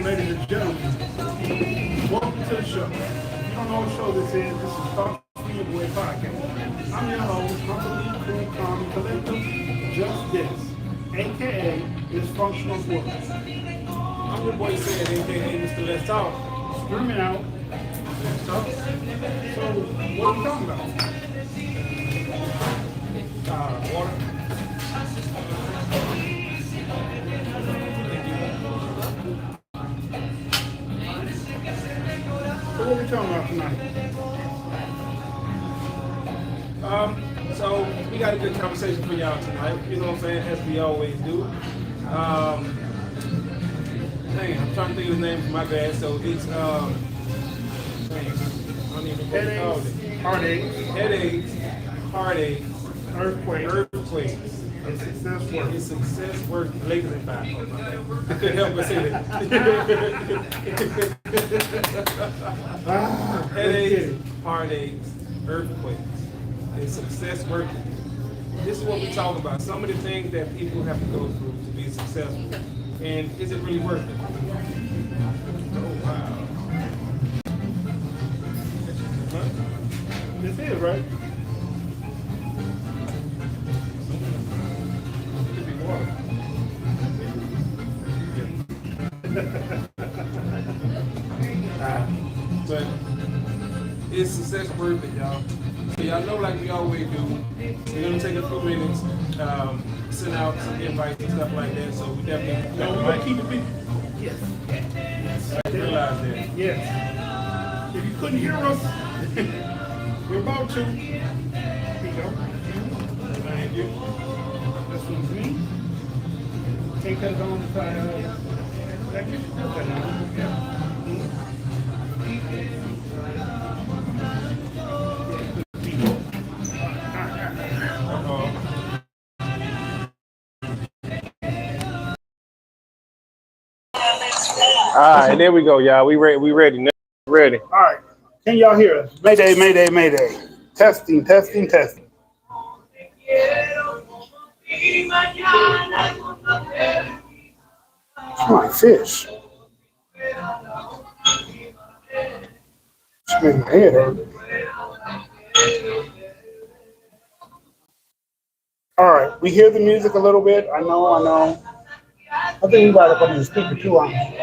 ladies and gentlemen. Welcome to the show. If you don't know what show this is Thoughts from Your Boy Podcast. I'm your host, Humbly Cool Calm Collective, Just This, aka Dysfunctional Force. I'm your boy Sid, aka Mr. Let's Talk. Screaming out. Let's talk. So, what are we talking about? Water. So, what are we talking about tonight? So we got a good conversation for y'all tonight. You know what I'm saying? As we always do. Dang, I'm trying to think of the name. My bad. So it's dang, I don't even know what it's called. Heartache, Heartache, earthquake, and success work. It's success work later than five. I couldn't help but say that. Headaches, heartaches, earthquakes, and success working. This is what we talk about. Some of the things that people have to go through to be successful. And is it really worth it? Oh, wow. This is, right? Could be water. But is success worth it, y'all? So y'all know, like we always do, we're gonna take a few minutes, send out some invites and stuff like that. So we definitely No, keep it big. Yes. I realize that. Yes. If you couldn't hear us, we're about to. Here we go. Thank you. This one's me. Take that on the side. That you should put that on. Yeah. All right, there we go, y'all. We ready. We ready. Ready. All right. Can y'all hear us? Mayday, mayday, mayday. Testing, testing, testing. It's my fish. It's making my head hurt. All right. We hear the music a little bit. I know. I think we got to put in the speaker too, honestly.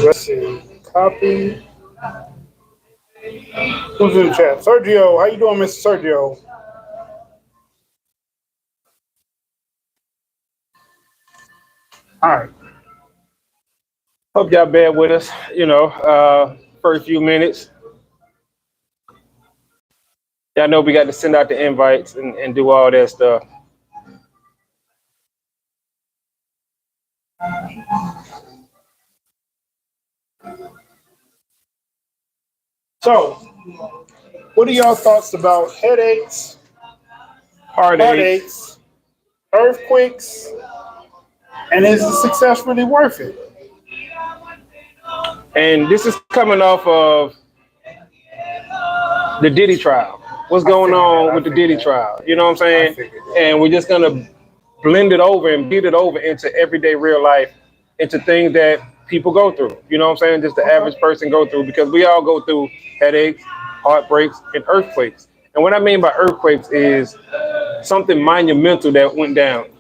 Let's see. Copy. Who's in the chat? Sergio, how you doing, Mr. Sergio? All right. Hope y'all bear with us. First few minutes. Y'all know we got to send out the invites and do all that stuff. So, what are y'all thoughts about headaches, Heartaches. earthquakes, and is the success really worth it? And this is coming off of the Diddy trial. What's going on with the Diddy trial? You know what I'm saying? And we're just gonna blend it over and beat it over into everyday real life, into things that people go through. You know what I'm saying? Just the average person go through, because we all go through headaches, heartbreaks, and earthquakes. And what I mean by earthquakes is something monumental that went down.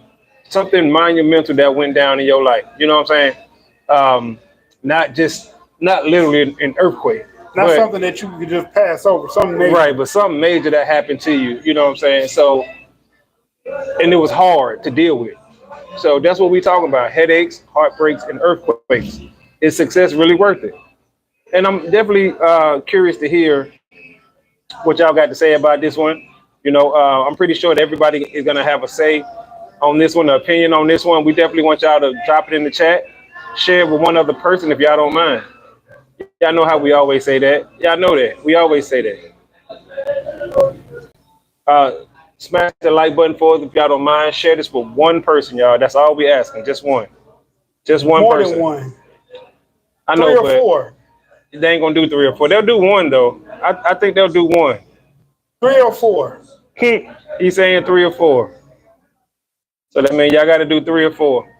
Something monumental that went down in your life. You know what I'm saying? Not literally an earthquake. Not something that you could just pass over. Something major. Right, but something major that happened to you. You know what I'm saying? So, and it was hard to deal with. So that's what we talking about: headaches, heartbreaks, and earthquakes. Is success really worth it? And I'm definitely curious to hear what y'all got to say about this one. I'm pretty sure that everybody is gonna have a say on this one, an opinion on this one. We definitely want y'all to drop it in the chat, share it with one other person if y'all don't mind. Y'all know how we always say that. Y'all know that. We always say that. Smash the like button for us if y'all don't mind. Share this with one person, y'all. That's all we asking. Just one. Just one More person. More than one. I know, 3 or but 4. they ain't gonna do 3 or 4. They'll do one though. I think they'll do one. 3 or 4. He's saying 3 or 4. So that means y'all got to do 3 or 4.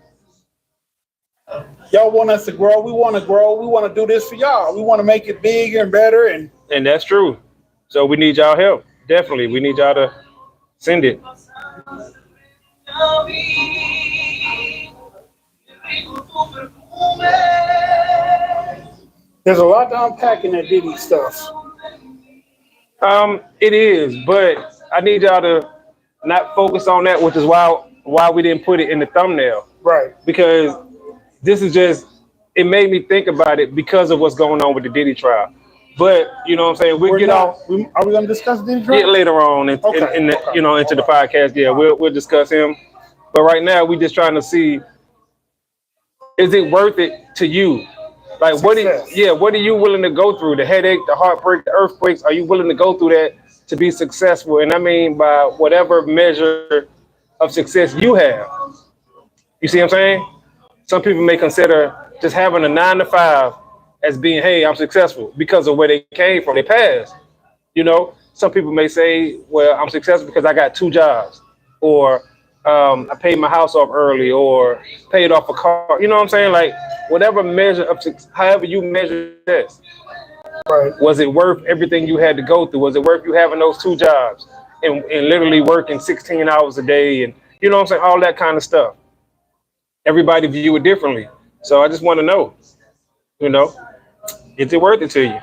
Y'all want us to grow. We want to grow. We want to do this for y'all. We want to make it bigger and better. And that's true. So we need y'all help. Definitely. We need y'all to send it. There's a lot to unpack in that Diddy stuff. It is, but I need y'all to not focus on that, which is why we didn't put it in the thumbnail. Right. Because this is just, it made me think about it because of what's going on with the Diddy trial. But you know what I'm saying? Are we going to discuss Diddy trial? Yeah, later on into the podcast. Yeah, we'll discuss him. But right now, we just trying to see, is it worth it to you? Like, what are you willing to go through? The headache, the heartbreak, the earthquakes. Are you willing to go through that to be successful? And I mean, by whatever measure of success you have. You see what I'm saying? Some people may consider just having a 9 to 5 as being, hey, I'm successful because of where they came from, their past. You know, some people may say, well, I'm successful because I got 2 jobs, or I paid my house off early, or paid off a car. You know what I'm saying? Like, whatever measure of success, however you measure success. Right. Was it worth everything you had to go through? Was it worth you having those 2 jobs and literally working 16 hours a day, and you know what I'm saying? All that kind of stuff. Everybody view it differently. So I just want to know, you know, is it worth it to you?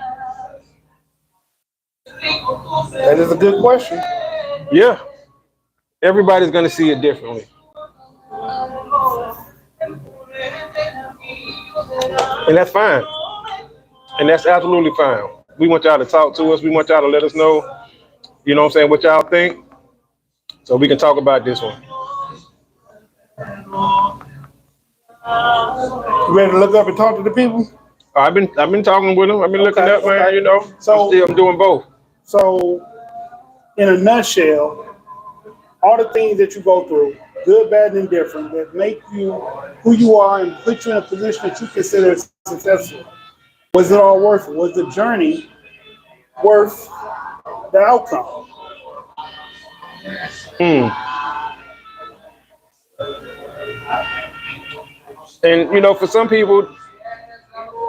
That is a good question. Yeah. Everybody's going to see it differently. And that's fine. And that's absolutely fine. We want y'all to talk to us. We want y'all to let us know, you know what I'm saying, what y'all think. So we can talk about this one. You ready to look up and talk to the people? I've been talking with them. I've been looking up, man, you know. So I'm doing both. So in a nutshell, all the things that you go through, good, bad, and indifferent, that make you who you are and put you in a position that you consider successful. Was it all worth it? Was the journey worth the outcome? And, you know, for some people,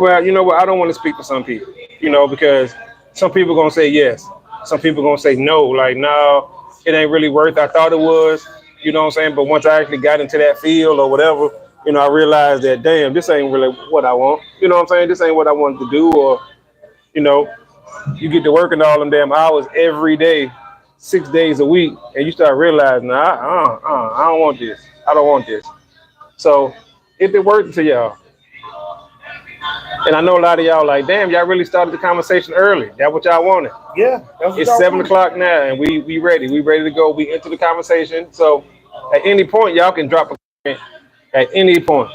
well, you know what, I don't want to speak for some people, you know, because some people going to say yes. Some people going to say no, like, no, it ain't really worth it. I thought it was, you know what I'm saying? But once I actually got into that field or whatever, you know, I realized that, damn, this ain't really what I want. You know what I'm saying? This ain't what I wanted to do. Or, you know, you get to working all them damn hours every day, 6 days a week, and you start realizing, I don't want this. I don't want this. So, if it worth it to y'all. And I know a lot of y'all like, damn, y'all really started the conversation early. That's what y'all wanted. Yeah. It's 7 o'clock now, and we ready. We ready to go. We into the conversation. So at any point, y'all can drop a comment at any point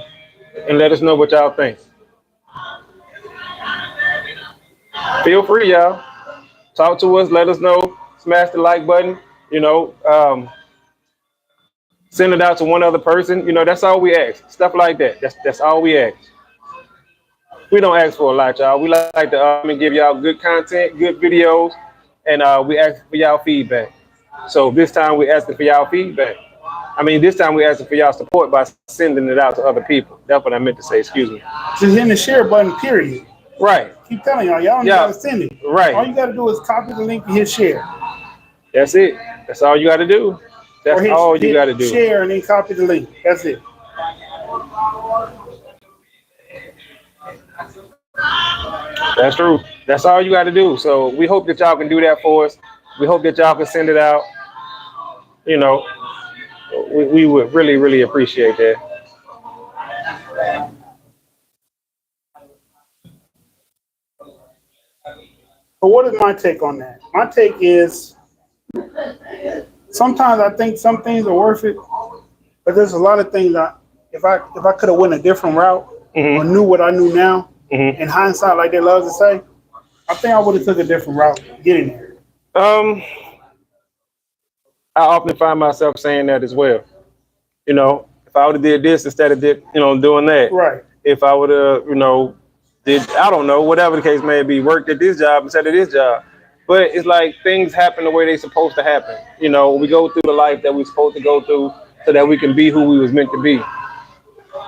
and let us know what y'all think. Feel free, y'all. Talk to us. Let us know. Smash the like button. You know, send it out to one other person. You know, that's all we ask. Stuff like that. That's all we ask. We don't ask for a lot, y'all. We like to give y'all good content, good videos, and we ask for y'all feedback. So this time we asking for y'all feedback. I mean, this time we asking for y'all support by sending it out to other people. That's what I meant to say. Excuse me. Just hitting the share button, period. Right. Keep telling y'all don't gotta send it. Right. All you gotta do is copy the link and hit share. That's it. That's all you gotta do. That's all you gotta do. Share and then copy the link. That's it. That's true. That's all you got to do. So we hope that y'all can do that for us. We hope that y'all can send it out. You know, we would really, really appreciate that. But what is my take on that? My take is sometimes I think some things are worth it, but there's a lot of things that if I could have went a different route or knew what I knew now, in hindsight, like they love to say, I think I would have took a different route getting there. I often find myself saying that as well. You know, if I would have did this instead of doing that. Right. If I would have, did, I don't know, whatever the case may be, worked at this job instead of this job, But it's like things happen the way they're supposed to happen. You know, we go through the life that we're supposed to go through so that we can be who we was meant to be.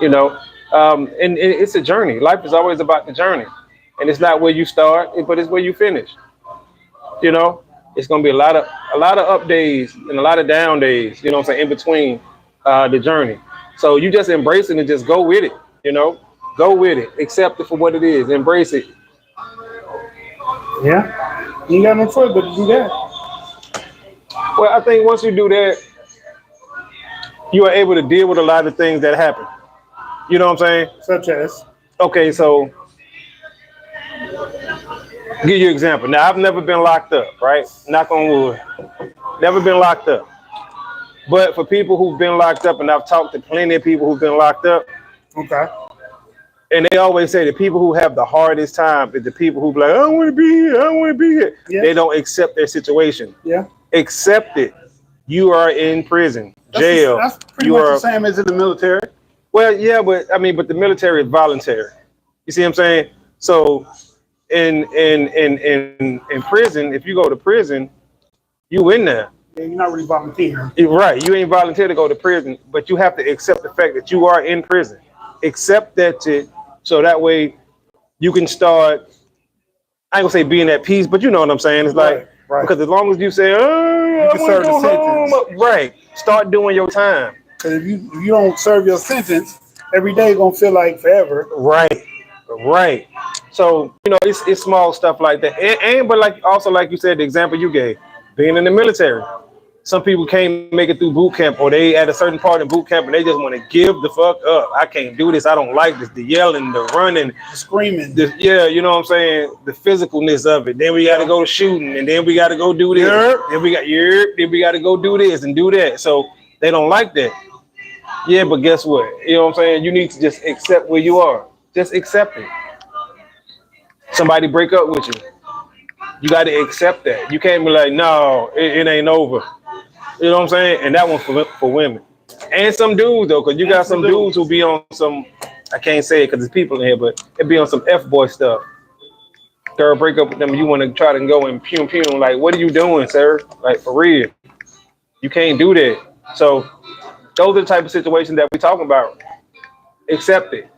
You know, and it's a journey. Life is always about the journey, and it's not where you start, but it's where you finish. You know, it's gonna be a lot of up days and a lot of down days. You know what I'm saying, in between the journey. So you just embrace it and just go with it. You know, go with it, accept it for what it is, embrace it. Yeah. You ain't got no choice but to do that. Well, I think once you do that, you are able to deal with a lot of things that happen. You know what I'm saying? Such as. Okay, so give you an example. Now, I've never been locked up, right? Knock on wood. Never been locked up. But for people who've been locked up, and I've talked to plenty of people who've been locked up, Okay. and they always say the people who have the hardest time is the people who be like, I don't want to be here, I don't want to be here. Yeah. They don't accept their situation. Yeah. Accept it. You are in prison, jail. That's pretty You much are the same as in the military. well, yeah, but I mean, but the military is voluntary. You see what I'm saying? So in prison, if you go to prison, you in there. Yeah, you're not really volunteering. Right. You ain't volunteer to go to prison, but you have to accept the fact that you are in prison. Accept that shit, so that way you can start. I ain't gonna say being at peace, but you know what I'm saying. It's like Right. because as long as you say, oh, I can want serve to the go home, right? Start doing your time. Because if you don't serve your sentence, every day gonna feel like forever. Right, right. So you know, it's small stuff like that, and but like also like you said, the example you gave, being in the military. Some people can't make it through boot camp, or they at a certain part in boot camp, and they just want to give the fuck up. I can't do this. I don't like this. The yelling, the running, Screaming. yeah, you know what I'm saying. The physicalness of it. Then we got to go to shooting, and then we got to go do this. Then we got to go do this and do that. So they don't like that. Yeah, but guess what? You know what I'm saying? You need to just accept where you are. Just accept it. Somebody break up with you. You got to accept that. You can't be like, no, it ain't over. You know what I'm saying? And that one for women. And some dudes, though, because you got some dudes who be on some, I can't say it because there's people in here, but it be on some F-boy stuff. Girl, break up with them, you want to try to go and pum. Like, what are you doing, sir? Like, for real. You can't do that. So those are the type of situations that we're talking about. Accept it.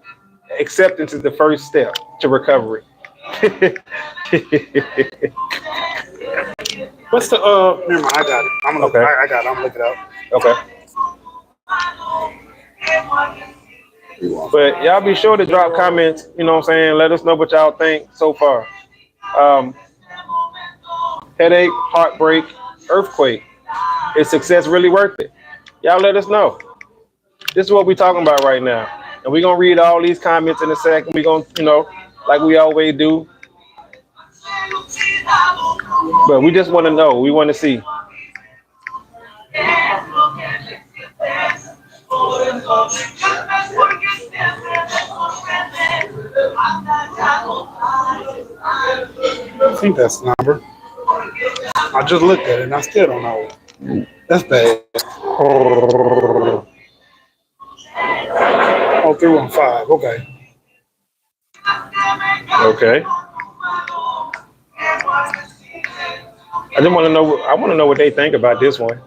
Acceptance is the first step to recovery. What's the never mind, I got it. I'm gonna look Okay. I got it, I'm gonna look it up. Okay. But y'all be sure to drop comments, you know what I'm saying? Let us know what y'all think so far. Headache, heartbreak, earthquake. Is success really worth it? Y'all let us know. This is what we're talking about right now. And we're gonna read all these comments in a second. We're gonna, you know, like we always do. But we just want to know. We want to see. I think that's the number. I just looked at it and I still don't know. That's bad. Oh, 315. Okay. Okay. I just want to know. I want to know what they think about this one.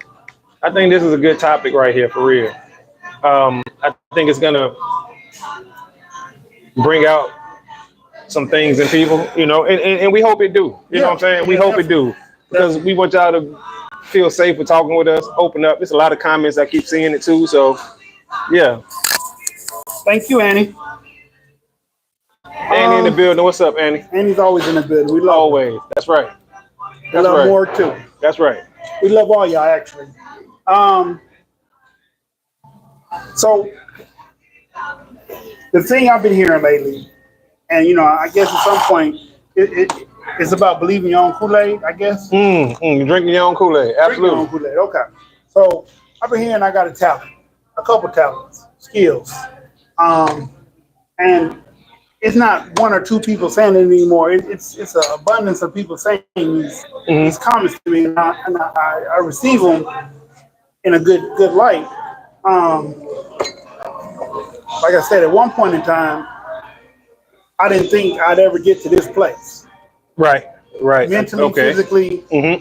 I think this is a good topic right here for real. I think it's gonna bring out some things in people, you know, and we hope it do. You know what I'm saying? We hope it do because we want y'all to feel safe with talking with us, open up. There's a lot of comments. I keep seeing it too. So, yeah. Thank you, Annie. Annie in the building. What's up, Annie? Annie's always in the building. We love her. Always. That's right. We love right. more too. That's right. We love all y'all actually. So the thing I've been hearing lately, and you know, I guess at some point it's about believing your own Kool-Aid, I guess. Drinking your own Kool-Aid. Absolutely. Drinking your own Kool-Aid. Okay. So I've been hearing I got a talent, a couple talents, skills. And it's not one or two people saying it anymore. It's an abundance of people saying these comments to me, and I receive them in a good light. Like I said, at one point in time, I didn't think I'd ever get to this place. Right. Right. mentally, Okay. physically, Hmm.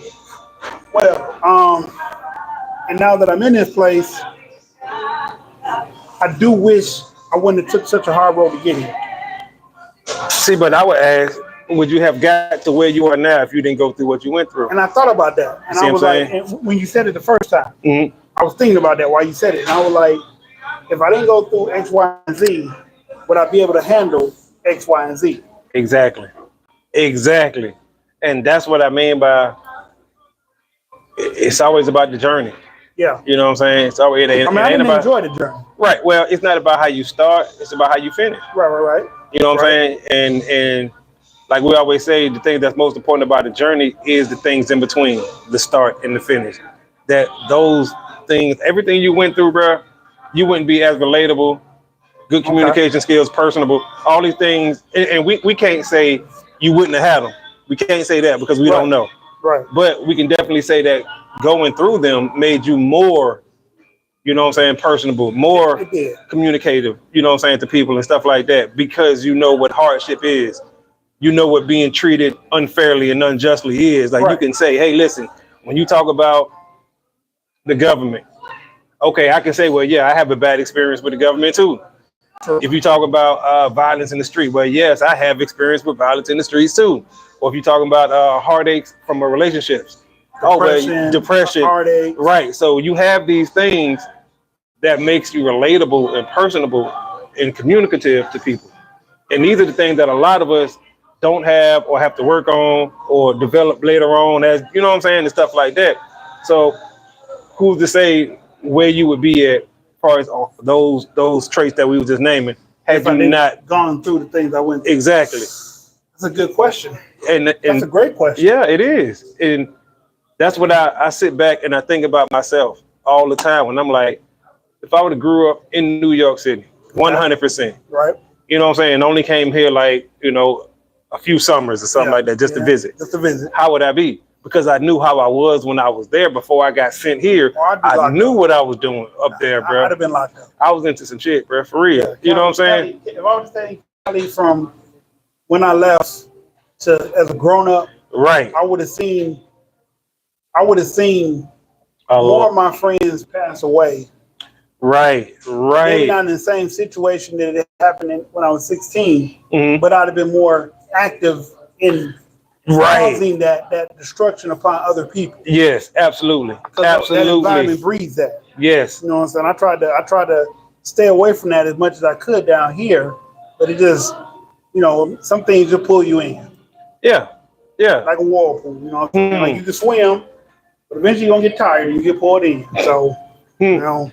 whatever. And now that I'm in this place, I do wish I wouldn't have took such a hard road to get here. See, but I would ask, would you have got to where you are now if you didn't go through what you went through? And I thought about that, You and see I what I'm was like, saying? and when you said it the first time, Hmm. I was thinking about that while you said it, and I was like, if I didn't go through X, Y, and Z, would I be able to handle X, Y, and Z? Exactly. Exactly. And that's what I mean by it's always about the journey. Yeah. You know what I'm saying? It's always I mean, it I ain't didn't about enjoy the journey. right. Well, it's not about how you start. It's about how you finish. Right. You know what I'm Right. saying? And like we always say, the thing that's most important about the journey is the things in between the start and the finish. That those things, everything you went through, bro, you wouldn't be as relatable, good Okay. communication skills, personable, all these things. And we can't say you wouldn't have had them. We can't say that because we don't Right. know. Right. But we can definitely say that going through them made you more, you know what I'm saying, personable, more It did. communicative, you know what I'm saying, to people and stuff like that, because you know what hardship is. You know what being treated unfairly and unjustly is. Like you Right. can say, hey, listen, when you talk about the government, okay, I can say, well, yeah, I have a bad experience with the government too. True. If you talk about violence in the street, well, yes, I have experience with violence in the streets too. Or if you're talking about heartaches from a relationships, oh well, Depression, depression, heartache. right? So you have these things that makes you relatable and personable and communicative to people. And these are the things that a lot of us don't have or have to work on or develop later on, as you know what I'm saying, and stuff like that. So who's to say where you would be at as far as those traits that we were just naming had If I you didn't not gone through the things I went through. exactly. That's a good question. And That's a great question. yeah, it is. And that's what I sit back and I think about myself all the time when I'm like, if I would have grew up in New York City, Okay. 100%, Right. you know what I'm saying, only came here like, a few summers or something Yeah. like that just to Yeah. visit, Just a visit. how would I be? Because I knew how I was when I was there before I got sent here. Or I'd be I locked knew up. what I was doing up there, I'd bro. have been locked up. I was into some shit, bro, for real. Yeah. You know what I'm saying? If I was staying in Cali from when I left to as a grown up, Right. I would have seen more Oh, of my friends pass away. right. Maybe not Right. in the same situation that it happened when I was 16, Mhm. but I'd have been more active in Right. causing that destruction upon other people. Yes, absolutely. Because that environment Absolutely. breeds that. Yes. You know what I'm saying? I tried to stay away from that as much as I could down here, but it just, some things just pull you in, Yeah. Yeah. like a whirlpool. You know what I'm saying? Like Hmm. you can swim, but eventually you're gonna get tired and you get pulled in. So, Hmm.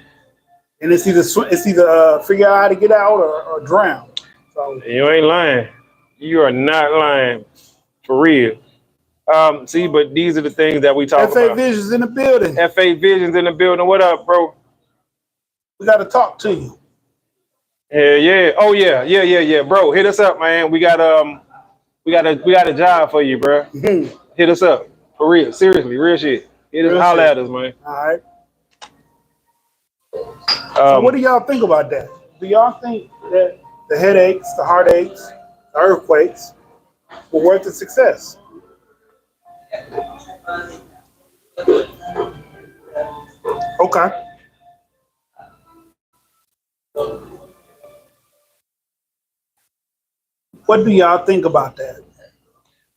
and it's either figure out how to get out or drown. So You ain't lying. You are not lying. For real. See, but these are the things that we talk FA about. Visions in the building. FA Visions in the building. What up, bro? We got to talk to you. Yeah, yeah. Oh yeah, yeah. Bro, hit us up, man. We got a job for you, bro. Mhm. Hit us up. For real. Seriously, real shit. Hit us, Real holler shit. at us, man. All right. So what do Um, y'all think about that? Do y'all think that the headaches, the heartaches, the earthquakes were worth the success? Okay. What do y'all think about that?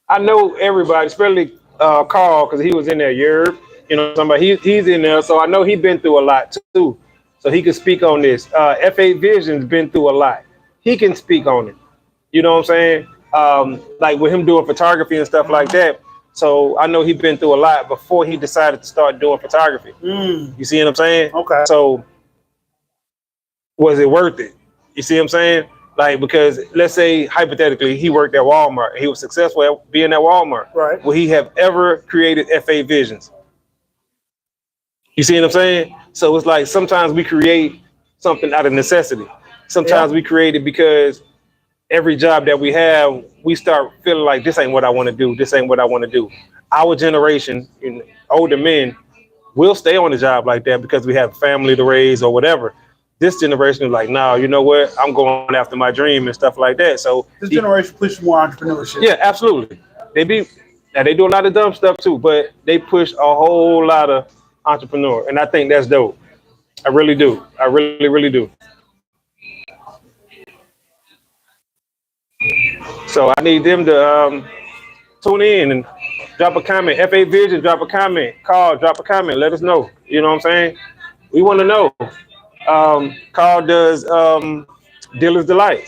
I know everybody, especially Carl, because he was in there. You know, somebody he's in there, so I know he's been through a lot too. So he can speak on this. FA Vision's been through a lot. He can speak on it. You know what I'm saying? Like with him doing photography and stuff like that. So I know he's been through a lot before he decided to start doing photography. Mm, You see what I'm saying? okay. So was it worth it? You see what I'm saying? Like, because let's say hypothetically he worked at Walmart and he was successful at being at Walmart. Right. Will he have ever created FA Visions? You see what I'm saying? So it's like sometimes we create something out of necessity. Sometimes Yeah. we create it because every job that we have, we start feeling like this ain't what I want to do. This ain't what I want to do. Our generation, older men, will stay on the job like that because we have family to raise or whatever. This generation is like, no, you know what? I'm going after my dream and stuff like that. So This generation pushes more entrepreneurship. yeah, absolutely. They be Now they do a lot of dumb stuff too, but they push a whole lot of entrepreneur, and I think that's dope. I really do. I really, really do. So I need them to tune in and drop a comment. FA Vision, drop a comment. Call, drop a comment. Let us know. You know what I'm saying? We want to know. Carl does Dealer's Delight.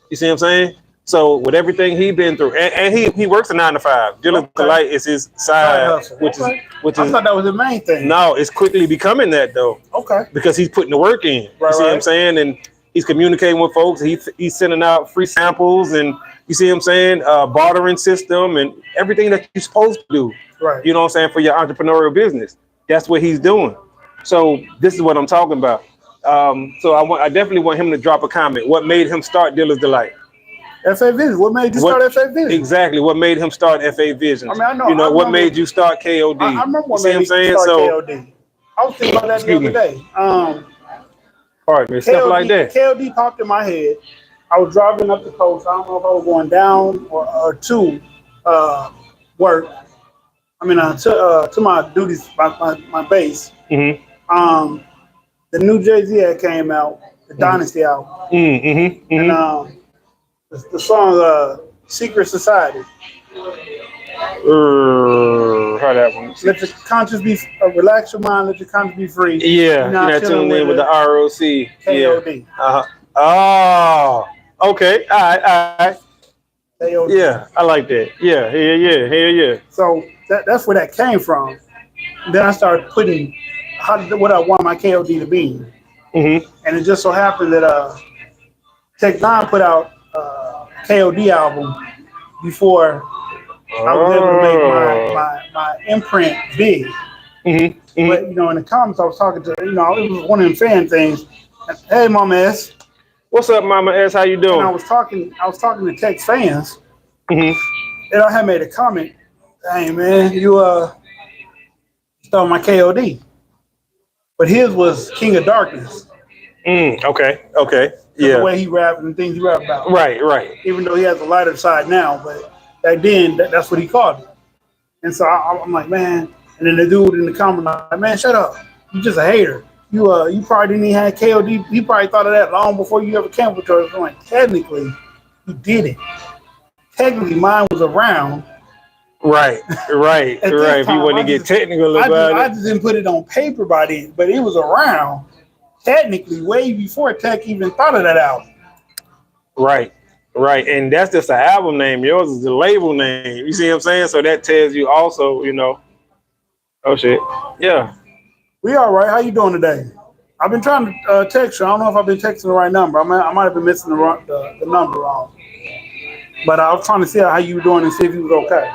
You see what I'm saying? So with everything he been through, and he works a 9 to 5. Dealer's Delight is his side, which is I thought that was the main thing. No, it's quickly becoming that though. Okay. Because he's putting the work in. You see what I'm saying? And he's communicating with folks. He's sending out free samples, and you see what I'm saying? Bartering system and everything that you're supposed to do. Right. You know what I'm saying? For your entrepreneurial business. That's what he's doing. So this is what I'm talking about. So I definitely want him to drop a comment. What made him start Dealer's Delight? FA Vision. What made you start FA Vision? Exactly. What made him start FA Vision? I mean, I know. You know, what made you start KOD? I remember what made me start KOD. I was thinking about that the other day. Pardon me. Stuff like that. KOD popped in my head. I was driving up the coast. I don't know if I was going down or to work. I mean, to my duties, my base. Mm-hmm. The new Jay-Z had came out, the Dynasty album. Mm-hmm. Mm-hmm. And the song Secret Society. How that one? Let your conscience be, relax your mind, let your conscience be free. Yeah, you're not tuned in with the ROC. KOD. Yeah. Oh, okay. All right. KOD. Yeah, I like that. Yeah. So that's where that came from. Then I started putting what I want my KOD to be. Mm-hmm. And it just so happened that Tech Nine put out KOD album before I was able to make my imprint big. Mm-hmm. Mm-hmm. But in the comments I was talking to, it was one of them fan things. Hey, Mama S. What's up, Mama S? How you doing? And I was talking to Tech fans, mm-hmm. and I had made a comment. Hey man, you stole my KOD. But his was King of Darkness. Okay. Yeah. The way he rapped and the things he rapped about. Right. Even though he has a lighter side now, but back then, that's what he called it. And so I'm like, man. And then the dude in the comment, like, man, shut up. You just a hater. You probably didn't even have KOD. You probably thought of that long before you ever came with yours. I'm like, technically, you did it. Technically, mine was around. Right. If you want to get technical about it. I just didn't put it on paper by then, but it was around technically way before Tech even thought of that album. Right. And that's just an album name. Yours is the label name. You see what I'm saying? So that tells you also, oh shit. Yeah. We all right. How you doing today? I've been trying to text you. I don't know if I've been texting the right number. I might have been missing the number wrong. But I was trying to see how you were doing and see if you was okay.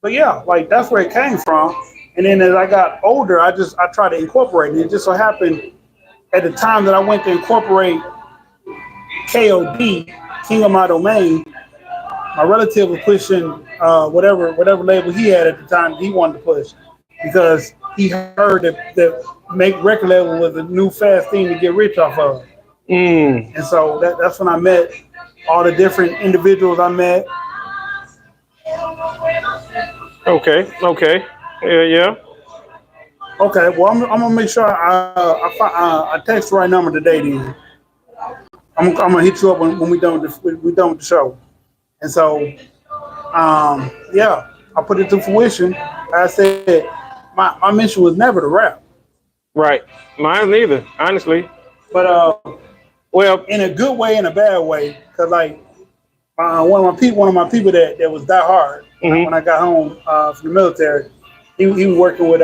But yeah, like that's where it came from. And then as I got older, I tried to incorporate it. It just so happened at the time that I went to incorporate KOD, King of My Domain, my relative was pushing whatever label he had at the time he wanted to push, because he heard that make record label was a new fast thing to get rich off of. And so that's when I met all the different individuals I met. Okay. Yeah. Okay. Well, I'm gonna make sure I text the right number today. Then I'm gonna hit you up when we done with the show. And so, yeah, I put it to fruition. I said my mission was never to rap. Right. Mine neither, honestly. But well, in a good way and a bad way, because like one of my people that was die hard when I got home from the military, he was working with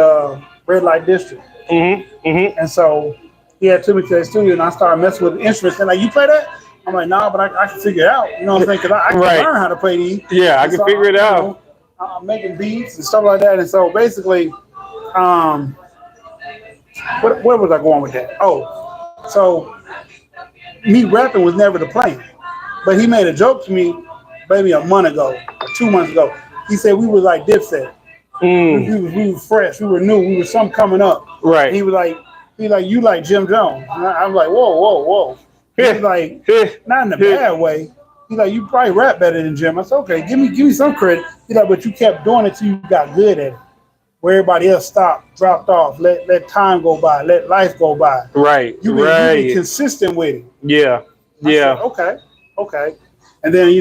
Red Light District, and so he had took me to the studio, and I started messing with the instruments. And like, you play that? I'm like, nah, but I can figure it out. You know what I'm saying? Because I can learn how to play these. Yeah, I can figure it out. I'm making beats and stuff like that. And so basically, where was I going with that? Oh, so me rapping was never the plan. But he made a joke to me maybe a month ago or 2 months ago. He said we were like Dipset. We were fresh. We were new. We were something coming up. Right. And he was like, you like Jim Jones. And I was like, whoa. He's like, not in a bad way. He's like, you probably rap better than Jim. I said, okay, give me some credit. He's like, but you kept doing it till you got good at it. Where everybody else stopped, dropped off, let time go by, let life go by. Right. You been consistent with it. Yeah. I said, okay. And then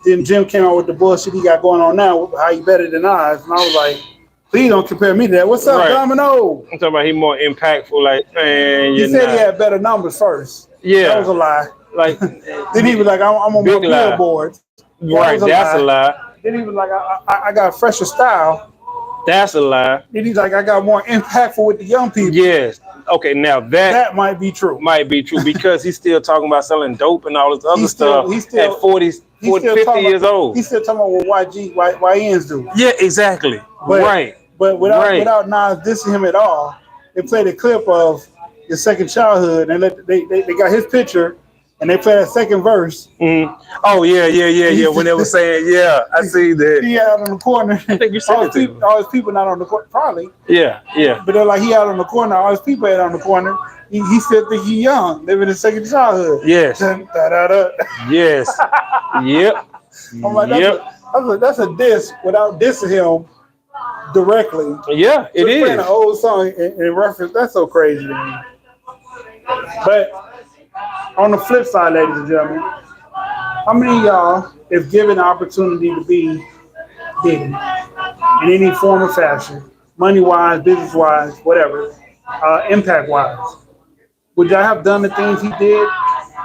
then Jim came out with the bullshit he got going on now. How he better than us? And I was like, please don't compare me to that. What's up, Domino? I'm talking about he more impactful. Like, man, he said he had better numbers first. Yeah, that was a lie. Like, then he was like, I'm on my billboards. Right, that's a lie. Then he was like, I got fresher style. That's a lie. Then he's like, I got more impactful with the young people. Yes. Okay, now that might be true. Might be true because he's still talking about selling dope and all this other stuff at 40, 50 years old. He's still talking about what YNs do. Yeah, exactly. But without Nas dissing him at all, they played a clip of your second childhood and they got his picture. And they play that second verse. Mm-hmm. Oh, yeah. When they were saying, I see that. He out on the corner. I think you said it to me. All his people not on the corner, probably. Yeah. But they're like, he out on the corner. All his people out on the corner. He still think he young, living his second childhood. Yes. Yes. Yep. I'm like, that's a diss without dissing him directly. Yeah, it is. Playing an old song in reference. That's so crazy to me. But on the flip side, ladies and gentlemen, how many of y'all, if given the opportunity to be Diddy in any form or fashion, money-wise, business-wise, whatever, impact-wise, would y'all have done the things he did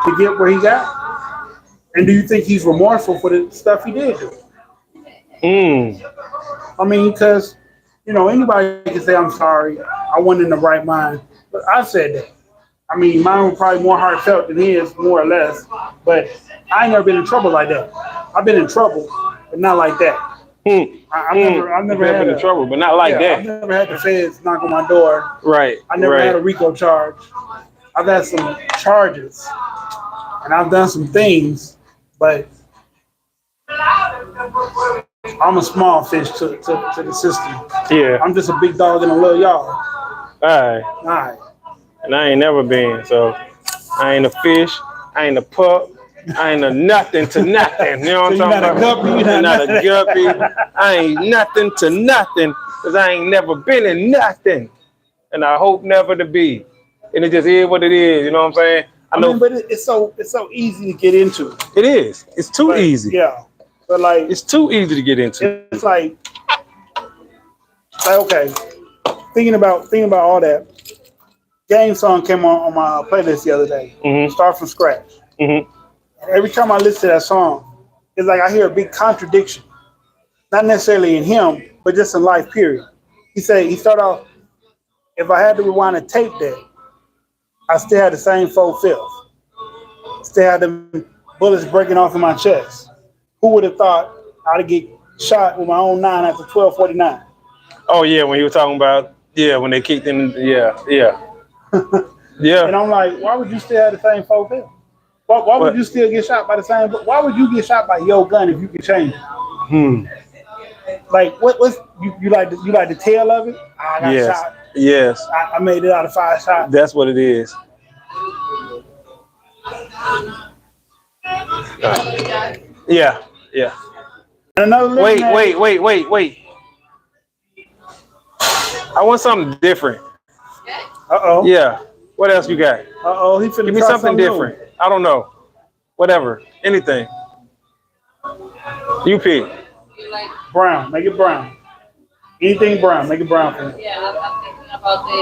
to get where he got? And do you think he's remorseful for the stuff he did do? I mean, because, anybody can say, I'm sorry, I wasn't in the right mind. But I said that. I mean, mine was probably more heartfelt than his, more or less. But I ain't never been in trouble like that. I've been in trouble, but not like that. I've never had been in trouble, but not like that. I've never had the feds knock on my door. Right. I never had a RICO charge. I've had some charges, and I've done some things, but I'm a small fish to the system. Yeah. I'm just a big dog in a little yard. All right. And I ain't never been, so I ain't a fish, I ain't a pup, I ain't a nothing to nothing. You know what I'm talking about? I'm not a guppy. I ain't nothing to nothing because I ain't never been in nothing. And I hope never to be. And it just is what it is, you know what I'm saying? I know, but it's so easy to get into. It is. It's too easy. Yeah. But like it's too easy to get into. It's like okay. Thinking about all that. Game song came on my playlist the other day. Start from scratch. And every time I listen to that song, it's like I hear a big contradiction. Not necessarily in him, but just in life, period. He started off, if I had to rewind a tape deck, I still had the same 4/5. Still had the bullets breaking off in my chest. Who would have thought I'd get shot with my own 9 after 12:49? Oh, yeah, when you were talking about, when they kicked in, yeah. Yeah. And I'm like, why would you still have the same 4/5? Why would you still get shot by the same? Why would you get shot by your gun if you could change it? Like what's you like the tail of it? I got shot. Yes. I made it out of 5 shots. That's what it is. Yeah. And another wait. I want something different. Yeah. What else you got? He finna give me something different. New. I don't know. Whatever. Anything. You pick. You like brown. Make it brown. Anything brown. Make it brown for me. Yeah, I'm thinking about the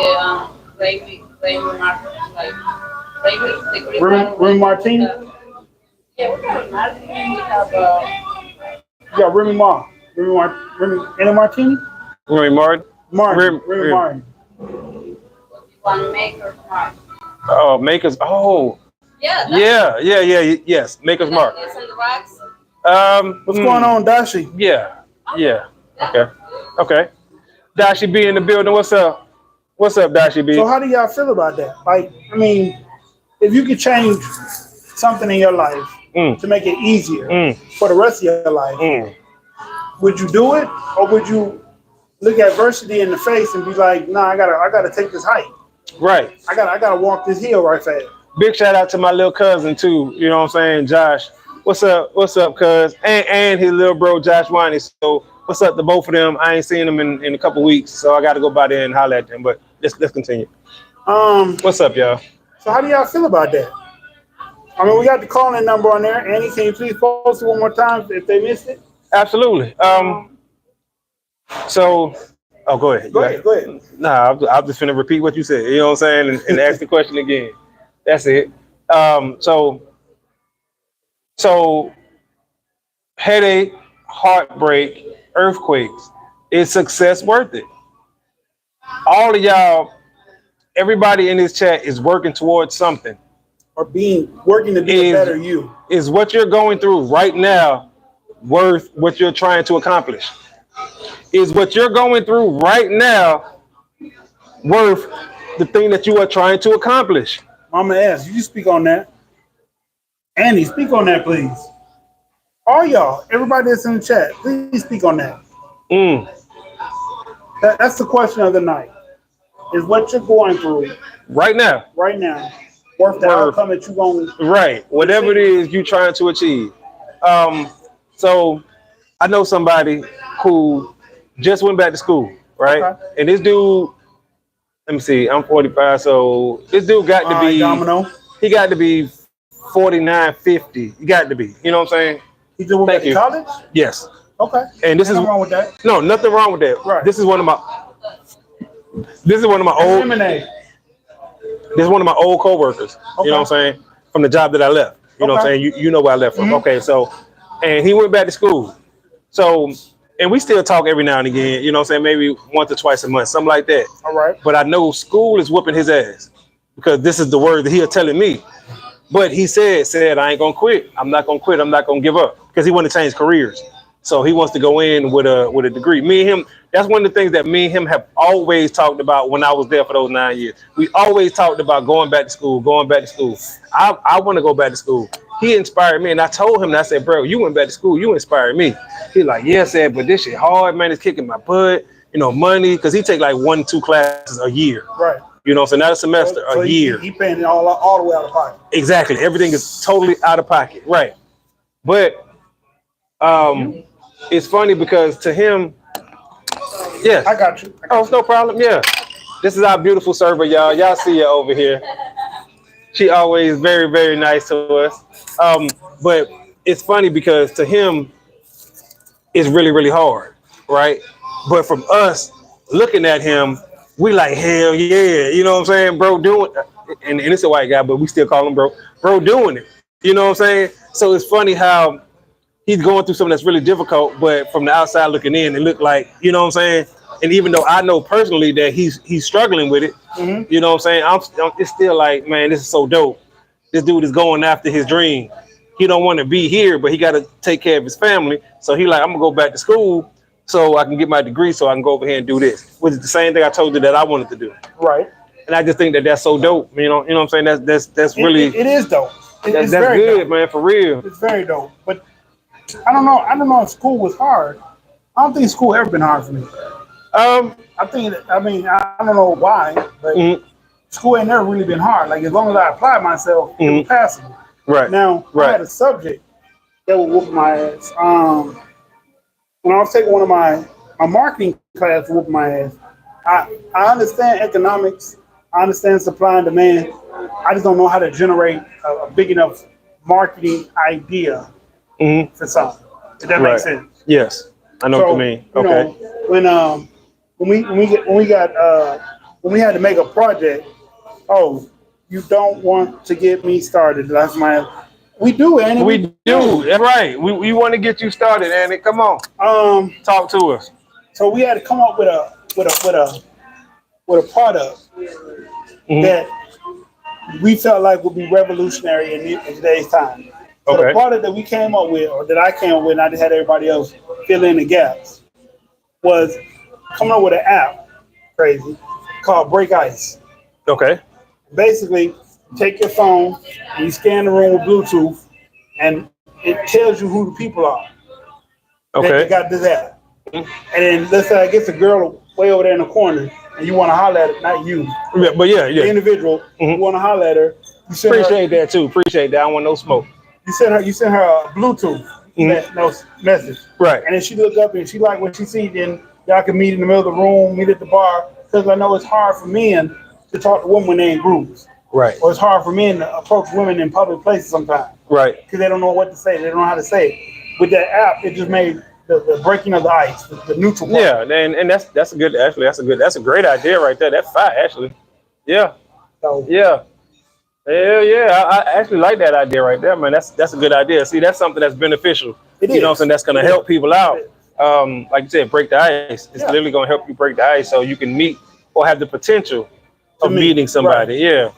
Remy Martini. Yeah, we got Martini. We have you got Remy and a Martini. Remy Martin. Remy Martin. One Maker's Mark. Oh, Maker's. Oh. Yeah. Yes, Maker's Mark. It's on the rocks. What's going on, Dashi? Yeah. Okay. Dashi B in the building. What's up? What's up, Dashi B? So how do y'all feel about that? Like, I mean, if you could change something in your life to make it easier for the rest of your life, would you do it, or would you look adversity in the face and be like, nah, I gotta take this hike. Right. I gotta walk this hill right fast. Big shout out to my little cousin too. You know what I'm saying, Josh. What's up? What's up, cuz? And his little bro Josh Winey. So what's up to both of them? I ain't seen them in a couple weeks, so I got to go by there and holler at them. But let's continue. What's up, y'all? So how do y'all feel about that? I mean, we got the calling number on there. Annie, can you please post it one more time if they missed it? Absolutely. So, oh, go ahead. Go ahead. Nah, I'm just finna repeat what you said. You know what I'm saying, and ask the question again. That's it. So headache, heartbreak, earthquakes. Is success worth it? All of y'all, everybody in this chat is working towards something. Or working to be a better you. Is what you're going through right now worth what you're trying to accomplish? Is what you're going through right now worth the thing that you are trying to accomplish? Mama S, you speak on that. Annie, speak on that, please. All y'all, everybody that's in the chat, please speak on that. That's the question of the night. Is what you're going through right now worth the outcome that you're going to... Right. Whatever it is you're trying to achieve. So I know somebody who just went back to school, right? Okay. And this dude, let me see, I'm 45, so this dude got to be... Domino. He got to be 49, 50. He got to be. You know what I'm saying? He just went back to college? Yes. Okay. And this nothing wrong with that. No, nothing wrong with that. Right. This is one of my old... Lemonade. This is one of my old coworkers, you know what I'm saying, from the job that I left. You know what I'm saying? You know where I left from. Okay, so, and he went back to school. So, and we still talk every now and again, you know what I'm saying, maybe once or twice a month, something like that. All right. But I know school is whooping his ass because this is the word that he was telling me. But he said, I ain't gonna quit. I'm not gonna quit. I'm not gonna give up because he want to change careers. So he wants to go in with a degree. Me and him, that's one of the things that me and him have always talked about when I was there for those 9 years. We always talked about going back to school. I want to go back to school. He inspired me, and I told him, and I said, bro, you went back to school. You inspired me. He like, yeah, said, but this shit hard, man. It's kicking my butt. You know, money, because he take like 1-2 classes a year. Right. You know, so not a semester, a year. He paying it all the way out of pocket. Exactly. Everything is totally out of pocket. Right. But it's funny because to him, yes. I got you. It's no problem. Yeah. This is our beautiful server, y'all. Y'all see her over here. She always very, very nice to us. But it's funny because to him, it's really, really hard, right? But from us looking at him, we like, hell yeah. You know what I'm saying? Bro doing it. And it's a white guy, but we still call him bro. Bro doing it. You know what I'm saying? So it's funny how he's going through something that's really difficult, but from the outside looking in, it looked like, you know what I'm saying? And even though I know personally that he's struggling with it, you know what I'm saying? It's still like, man, this is so dope. This dude is going after his dream. He don't want to be here, but he got to take care of his family. So he like, I'm gonna go back to school so I can get my degree so I can go over here and do this, which is the same thing I told you that I wanted to do. Right. And I just think that that's so dope. You know what I'm saying? That's really... It is dope. That's very good, dope. Man, for real. It's very dope. But I don't know if school was hard. I don't think school ever been hard for me. I don't know why, but school ain't never really been hard. Like, as long as I applied myself, it was passable. Right. Now, I had a subject that would whoop my ass. When I was taking one of my marketing class whoop my ass, I understand economics. I understand supply and demand. I just don't know how to generate a big enough marketing idea for something. If that makes sense. Yes, I know what you mean. Okay. You know, when we had to make a project, you don't want to get me started. That's we do, Annie. We do. That's right. We want to get you started, Annie. Come on. Talk to us. So we had to come up with a product that we felt like would be revolutionary in today's time. So the product that we came up with, or that I came up with, and I just had everybody else fill in the gaps, was coming up with an app, crazy, called Break Ice. Okay. Basically, take your phone and you scan the room with Bluetooth, and it tells you who the people are. Okay. That got this app. And then let's say I get a girl way over there in the corner, and you want to holler at her, not you. Yeah, but yeah. The individual, you want to holler at her. Appreciate that too. Appreciate that. I don't want no smoke. you sent her a Bluetooth message, Right. and then she look up and she like what she see. Then y'all can meet in the middle of the room, meet at the bar. Because I know it's hard for men to talk to women when they're in groups, Right. or it's hard for men to approach women in public places sometimes. Right. Because they don't know what to say. They don't know how to say it. With that app, it just made the breaking of the ice, the neutral part. Yeah, and that's a good that's a great idea right there. That's fine actually. Yeah. So, Yeah. Hell yeah. I actually like that idea right there, man. That's a good idea. See, that's something that's beneficial. it is. You know what I'm saying? That's gonna help people out. Like you said, break the ice. It's Yeah. literally gonna help you break the ice so you can meet or have the potential of meet, meeting somebody. right. Yeah.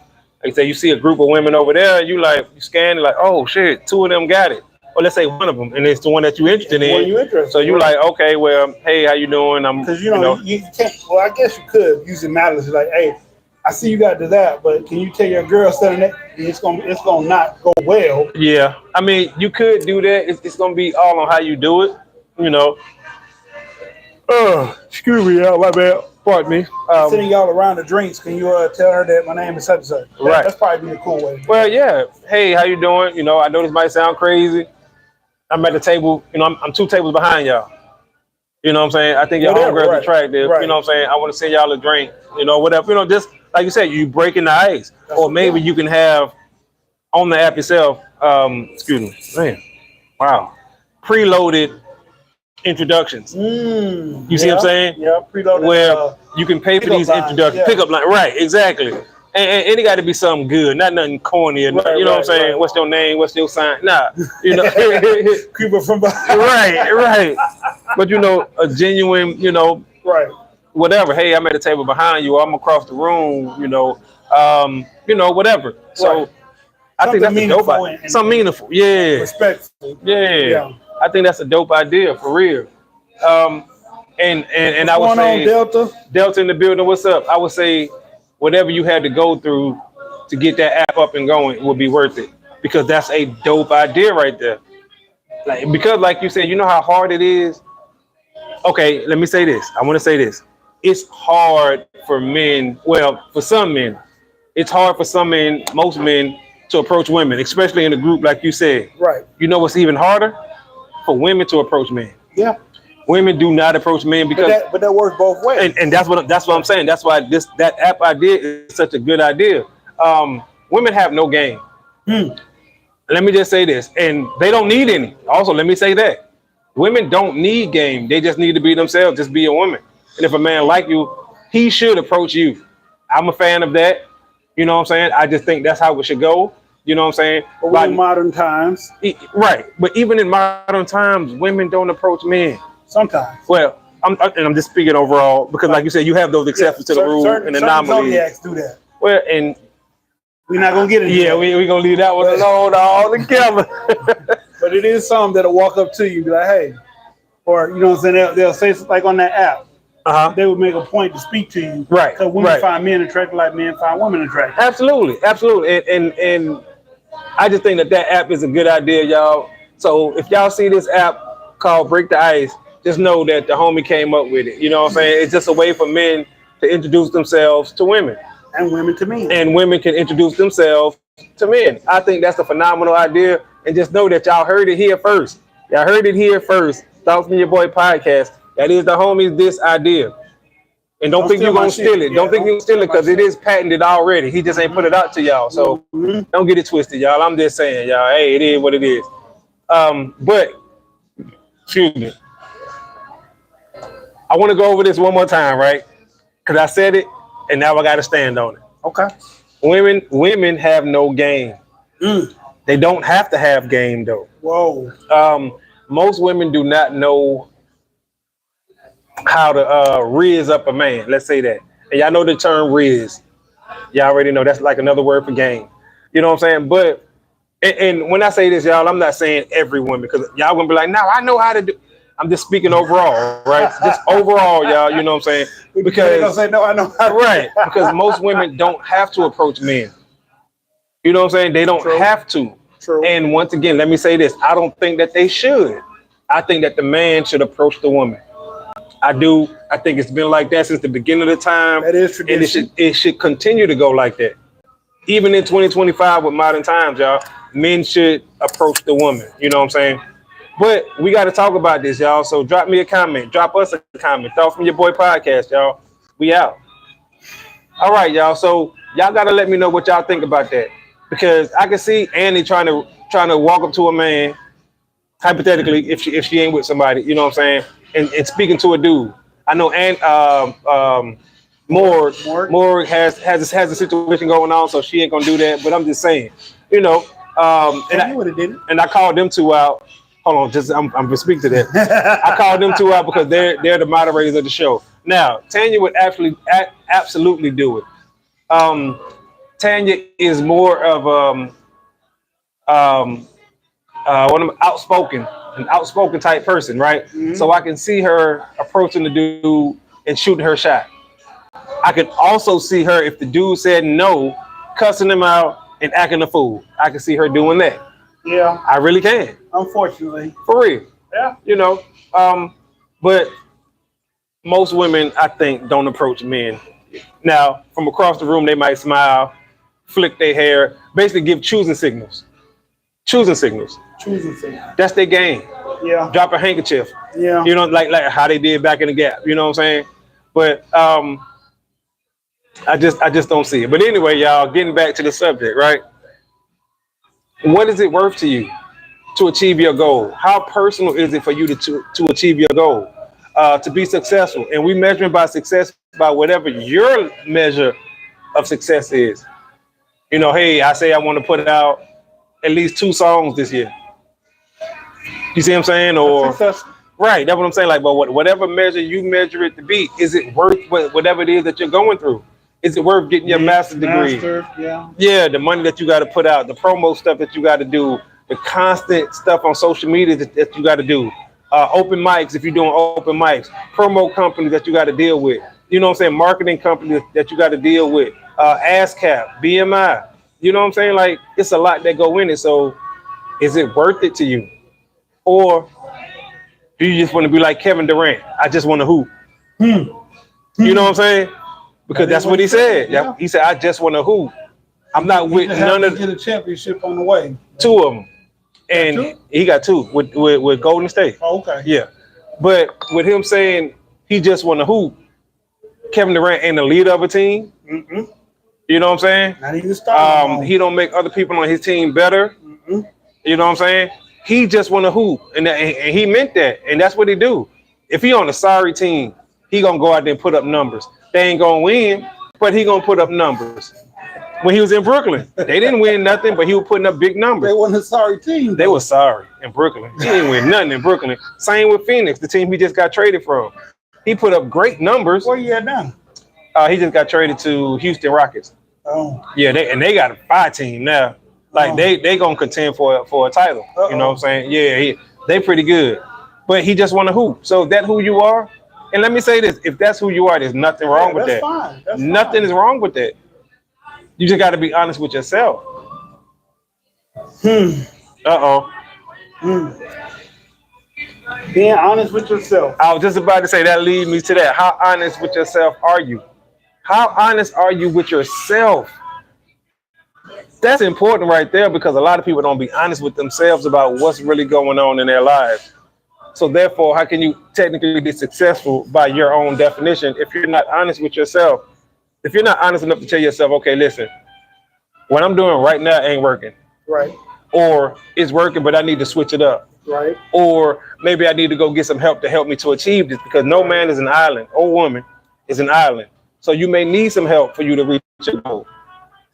Like say you see a group of women over there, you scan it like, oh shit, two of them got it. Or let's say one of them, and it's the one that you're interested in. When you interested, so you like, okay, well, hey, how you doing? I'm because you can't. Well, I guess you could use it malice. Like, hey, I see you got to that, but can you tell your girl something that it's gonna not go well? Yeah, I mean, you could do that. It's gonna be all on how you do it. You know. Excuse me, my bad. Pardon me. Sending y'all around the drinks, can you tell her that my name is such and such? Right. That's probably be a cool way. Well, yeah. Hey, how you doing? You know, I know this might sound crazy. I'm at the table. You know, I'm two tables behind y'all. You know what I'm saying? I think y'all homegirls right. attractive. Right. You know what I'm saying? I want to send y'all a drink. You know, whatever. You know, just like you said, you breaking the ice, or maybe you can have on the app yourself. Excuse me, man. Wow, preloaded introductions. You see what I'm saying? Yeah, preloaded. Where you can pay for these introductions, yeah. pickup line, right? Exactly. And it got to be something good, not nothing corny. Or you know what I'm saying? Right. What's your name? What's your sign? Nah, you know. Creeper from behind. Right. But you know, a genuine, you know, Right. whatever. Hey, I'm at the table behind you. Or I'm across the room. You know, whatever. So Right. I think that's a dope meaningful idea. Something meaningful. Yeah. Respectful. Yeah. I think that's a dope idea for real. And I would What's going say on, Delta in the building. What's up? I would say whatever you had to go through to get that app up and going would be worth it, because that's a dope idea right there. Because like you said, you know how hard it is. Okay, let me say this. I want to say this. It's hard for men. Well, for some men, it's hard for some men, most men, to approach women, especially in a group like you said. Right. You know what's even harder? For women to approach men. Yeah. Women do not approach men because, but that works both ways. and that's what I'm saying. That's why that app idea is such a good idea. Women have no game. Let me just say this, and they don't need any. Also, let me say that women don't need game. They just need to be themselves. Just be a woman. And if a man like you, he should approach you. I'm a fan of that. You know what I'm saying? I just think that's how it should go. You know what I'm saying? But in modern times. Right. But even in modern times, women don't approach men. Sometimes. Well, I'm just speaking overall, because like you said, you have those exceptions to the rule and anomalies. Zodiacs do that. Well, and we're not gonna get into that. We're gonna leave that one alone altogether. But it is some that'll walk up to you and be like, hey, or you know what I'm saying, they'll say something like on that app. They would make a point to speak to you. Right. So women find men attractive like men find women attractive. Absolutely. And I just think that app is a good idea, y'all. So if y'all see this app called Break the Ice, just know that the homie came up with it. You know what I'm saying? It's just a way for men to introduce themselves to women. And women to men. And women can introduce themselves to men. I think that's a phenomenal idea. And just know that y'all heard it here first. Y'all heard it here first. Thoughts from Your Boy podcast. That is the homies this idea. And don't think you're going to steal it. Don't think you're going to steal it, because it is patented already. He just ain't put it out to y'all. So don't get it twisted, y'all. I'm just saying, y'all, hey, it is what it is. But, excuse me. I want to go over this one more time, right? Because I said it, and now I got to stand on it. Okay. Women have no game. They don't have to have game, though. Whoa. Most women do not know how to riz up a man. Let's say that. And y'all know the term riz. Y'all already know that's like another word for game. You know what I'm saying? But, and when I say this, y'all, I'm not saying every woman, because y'all gonna be like, no, I know how to do. I'm just speaking overall, right? Just overall, y'all, you know what I'm saying? Because say, no, I know how to. Right, because most women don't have to approach men. You know what I'm saying? They don't have to. True. And once again, let me say this. I don't think that they should. I think that the man should approach the woman. I do. I think it's been like that since the beginning of the time. That is tradition. And it should continue to go like that. Even in 2025 with modern times, y'all, men should approach the woman. You know what I'm saying? But we got to talk about this, y'all. So drop me a comment. Drop us a comment. Thought from your boy podcast, y'all. We out. All right, y'all. So y'all got to let me know what y'all think about that, because I can see Annie trying to walk up to a man, hypothetically, if she ain't with somebody, you know what I'm saying, and speaking to a dude. I know, and Morg has a situation going on, so she ain't gonna do that. But I'm just saying, you know, and I called them two out. Hold on, I'm gonna speak to that. I called them two out because they're the moderators of the show. Now, Tanya would absolutely do it. Tanya is more of one of an outspoken type person, right? Mm-hmm. So I can see her approaching the dude and shooting her shot. I could also see her, if the dude said no, cussing him out and acting a fool. I can see her doing that. Yeah, I really can. Unfortunately, for real. Yeah, you know. But most women, I think, don't approach men. Now, from across the room, they might smile, flick their hair, basically give choosing signals. Choosing signals. That's their game. Yeah. Drop a handkerchief. Yeah. You know, like how they did back in the Gap. You know what I'm saying? But I just don't see it. But anyway, y'all, getting back to the subject, right? What is it worth to you to achieve your goal? How personal is it for you to achieve your goal? To be successful? And we measuring by success by whatever your measure of success is. You know, hey, I say I want to put out at least 2 songs this year. You see what I'm saying? Or right, that's what I'm saying. Like, but whatever measure you measure it to be, is it worth whatever it is that you're going through? Is it worth getting your master's degree? Yeah, the money that you got to put out, the promo stuff that you got to do, the constant stuff on social media that you got to do, open mics if you're doing open mics, promo companies that you got to deal with. You know what I'm saying? Marketing companies that you got to deal with, ASCAP, BMI. You know what I'm saying? Like, it's a lot that go in it. So is it worth it to you? Or do you just want to be like Kevin Durant? I just want to hoop. You know what I'm saying? Because that's what he said. Yeah. He said, I just want to hoop. I'm not with none of get a championship on the way. 2 of them. And he got 2 with Golden State. Oh, okay. Yeah. But with him saying he just want to hoop, Kevin Durant ain't the leader of a team. Mm-mm. You know what I'm saying? Not even start. He don't make other people on his team better. Mm-mm. You know what I'm saying? He just want to hoop, and he meant that, and that's what he do. If he on a sorry team, he gonna go out there and put up numbers. They ain't gonna win, but he gonna put up numbers. When he was in Brooklyn, they didn't win nothing, but he was putting up big numbers. They wasn't a sorry team. They were sorry in Brooklyn. He didn't win nothing in Brooklyn. Same with Phoenix, the team he just got traded from. He put up great numbers. Where you at now? He just got traded to Houston Rockets. Oh. Yeah, they got a 5 team now. Like they gonna contend for a title. You know what I'm saying? Yeah, they pretty good. But he just want to hoop. So if that's who you are, and let me say this: if that's who you are, there's nothing wrong with that. Fine. That's nothing is wrong with that. You just got to be honest with yourself. Being honest with yourself. I was just about to say that leads me to that. How honest with yourself are you? How honest are you with yourself? That's important right there, because a lot of people don't be honest with themselves about what's really going on in their lives. So therefore, how can you technically be successful by your own definition if you're not honest with yourself? If you're not honest enough to tell yourself, okay, listen, what I'm doing right now ain't working. Right. Or it's working, but I need to switch it up. Right. Or maybe I need to go get some help to help me to achieve this, because no man is an island or woman is an island. So you may need some help for you to reach your goal.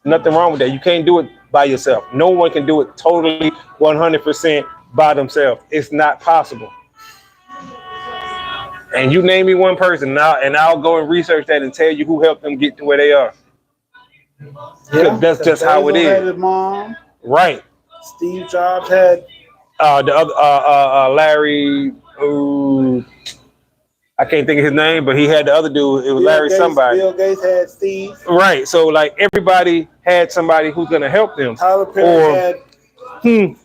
Nothing wrong with that. You can't do it by yourself. No one can do it totally 100% by themselves. It's not possible. And you name me one person now, and I'll go and research that and tell you who helped them get to where they are. Yeah, that's just how it is. His mom. Right. Steve Jobs had the other Larry. I can't think of his name, but he had the other dude. It was Larry somebody. Bill Gates had Steve. Right. So like everybody had somebody who's gonna help them. Tyler Perry had.